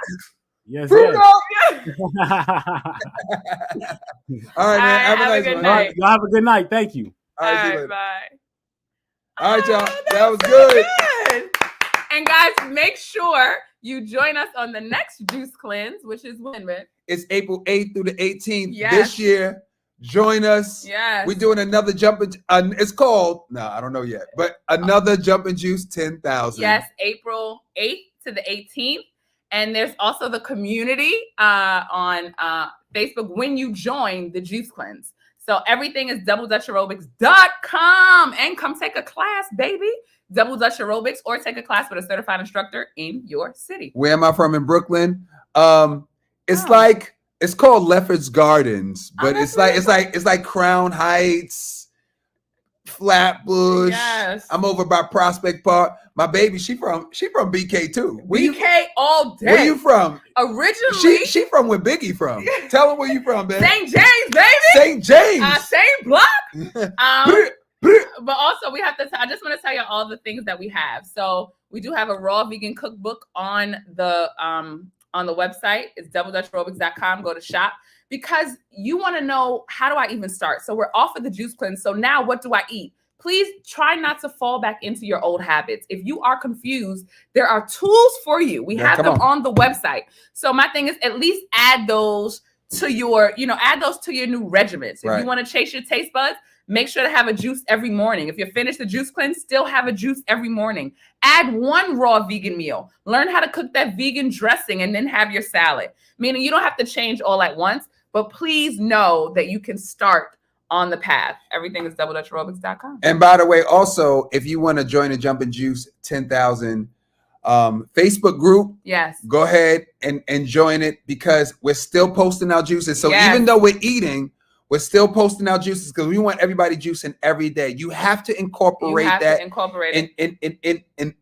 Yes. Fruit up. All right, man. Have a nice one. Right, y'all have a good night. Thank you. All right, bye. All right, y'all. That was good. And guys, make sure you join us on the next Juice Cleanse, which is when, man? It's April 8th through the 18th this year. Join us. Yes. We're doing another Jumpin'. It's called, I don't know yet, but another Jumpin' Juice 10,000. Yes, April 8th to the 18th. And there's also the community on Facebook when you join the Juice Cleanse. So everything is doubledutchaerobics.com. And come take a class, baby. Double Dutch Aerobics, or take a class with a certified instructor in your city. Where am I from? In Brooklyn. It's called Lefferts Gardens, but it's like Crown Heights, Flatbush. Yes. I'm over by Prospect Park. My baby, she from BK too. BK all day. Where you from? Originally, she from where Biggie from. Tell them where you from, man. St. James, baby. St. James. Same block. But also we have to. I just want to tell you all the things that we have. So we do have a raw vegan cookbook on the website. It's doubledutchaerobics.com. Go to shop. Because you want to know, how do I even start? So we're off of the Juice Cleanse. So now what do I eat? Please try not to fall back into your old habits. If you are confused, there are tools for you. We have them on the website. So my thing is, at least add those to your new regimens. If you want to chase your taste buds, make sure to have a juice every morning. If you finish the Juice Cleanse, still have a juice every morning. Add one raw vegan meal. Learn how to cook that vegan dressing and then have your salad. Meaning you don't have to change all at once, but please know that you can start on the path. Everything is doubledutchaerobics.com. And by the way, also, if you want to join the Jumpin' Juice 10,000 Facebook group, go ahead and join it, because we're still posting our juices. So even though we're eating, we're still posting our juices because we want everybody juicing every day. You have to incorporate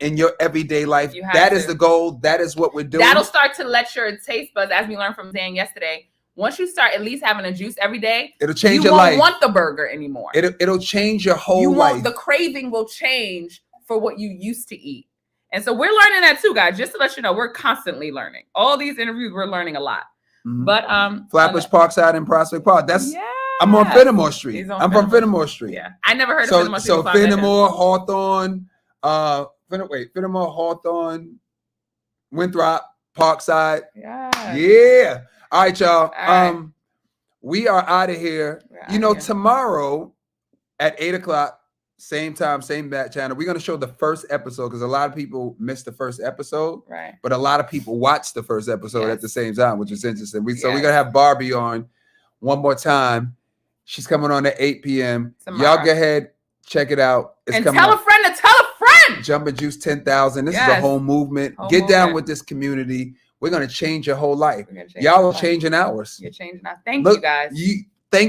in your everyday life. That is the goal. That is what we're doing. That'll start to let your taste buds, as we learned from Dan yesterday. Once you start at least having a juice every day, it'll change your life. You won't want the burger anymore. It'll change your whole life. The craving will change for what you used to eat. And so we're learning that too, guys. Just to let you know, we're constantly learning. All these interviews, we're learning a lot. Mm-hmm. But Flatbush Parkside and Prospect Park. I'm on Fenimore Street. I'm from Fenimore Street. Yeah, I never heard of Fenimore Street. So Fenimore, Hawthorne, Fenimore, Hawthorne, Winthrop, Parkside. Yeah. All right, y'all. We are out of here. Tomorrow at 8:00, same time, same bat channel, we're gonna show the first episode, because a lot of people missed the first episode, right? But a lot of people watched the first episode at the same time, which is interesting. So we're gonna have Barbie on one more time. She's coming on at 8 p.m. tomorrow. Y'all go ahead, check it out. It's and tell a friend to tell a friend. Jumpin' Juice 10,000. This is a whole movement. Get down with this community. We're gonna change your whole life. Y'all are changing ours. You're changing ours. Thank you guys.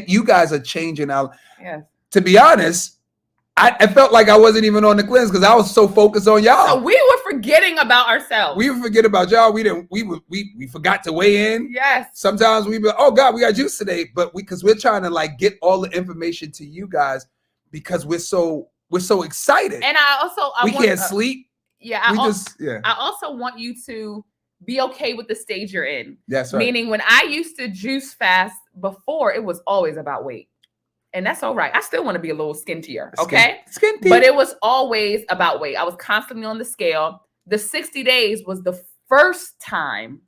You guys are changing our. Yes. To be honest, I felt like I wasn't even on the cleanse because I was so focused on y'all. So we were forgetting about ourselves. We forget about y'all. We forgot to weigh in. Yes. Sometimes we be like, oh God, we got juice today, but because we're trying to get all the information to you guys because we're so excited. And I can't sleep. Yeah. I also want you to be okay with the stage you're in. That's right. Meaning when I used to juice fast before, it was always about weight. And that's all right. I still want to be a little skintier, okay? Skinty. But it was always about weight. I was constantly on the scale. the 60 days was the first time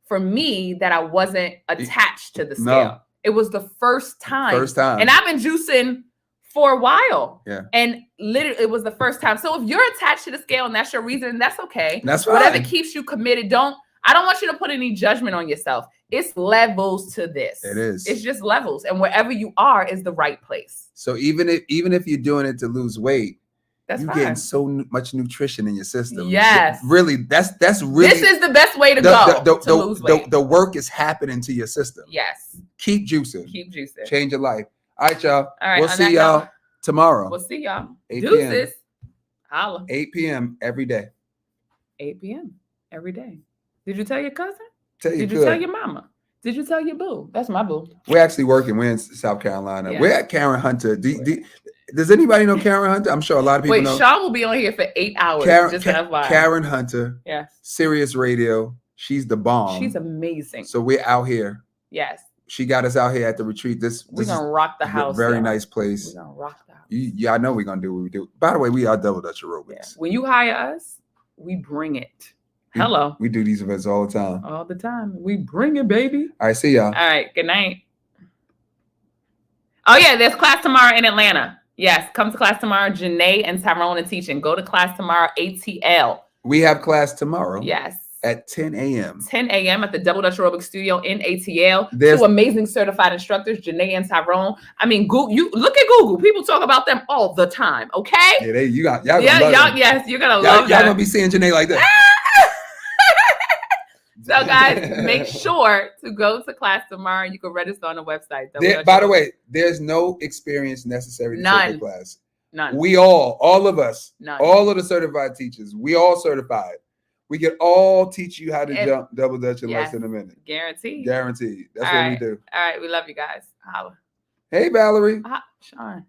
for me that I wasn't attached to the scale. No. It was the first time. And I've been juicing for a while. Yeah. And literally it was the first time. So if you're attached to the scale and that's your reason, that's okay. That's fine. Whatever keeps you committed. I don't want you to put any judgment on yourself. It's levels to this. It is. It's just levels. And wherever you are is the right place. So even if you're doing it to lose weight, you're getting so much nutrition in your system. Yes. Really, that's really. This is the best way to go to lose weight. The work is happening to your system. Yes. Keep juicing. Keep juicing. Change your life. All right, y'all. All right. We'll see y'all tomorrow. We'll see y'all. 8 Deuces. Holla. 8 p.m. every day. 8 p.m. every day. Did you tell your cousin? Did you tell your mama? Did you tell your boo? That's my boo. We're actually working. We're in South Carolina. Yeah. We're at Karen Hunter. Does anybody know Karen Hunter? I'm sure a lot of people know. Wait, Sean will be on here for 8 hours. Karen Hunter. Yes. Sirius Radio. She's the bomb. She's amazing. So we're out here. Yes. She got us out here at the retreat. We're going to rock the house. Very nice place. We're going to rock the house. Yeah, I know we're going to do what we do. By the way, we are Double Dutch Aerobics. Yeah. When you hire us, we bring it. Hello. We do these events all the time. All the time. We bring it, baby. All right, see y'all. All right, good night. Oh, yeah, there's class tomorrow in Atlanta. Yes, come to class tomorrow. Janae and Tyrone are teaching. Go to class tomorrow, ATL. We have class tomorrow. Yes. At 10 a.m. 10 a.m. at the Double Dutch Aerobics Studio in ATL. Two amazing certified instructors, Janae and Tyrone. I mean, Google, you look at Google. People talk about them all the time. Okay. Yeah, y'all yes, you're gonna love them. Y'all gonna be seeing Janae like that. So guys, make sure to go to class tomorrow. You can register on the website. By the way, there's no experience necessary to take the class. None. We all of us, None. all of the certified teachers, we all certified. We can all teach you how to jump double dutch in less than a minute. Guaranteed. Guaranteed. That's what we do. All right. We love you guys. Holla. Hey, Valerie. Sean.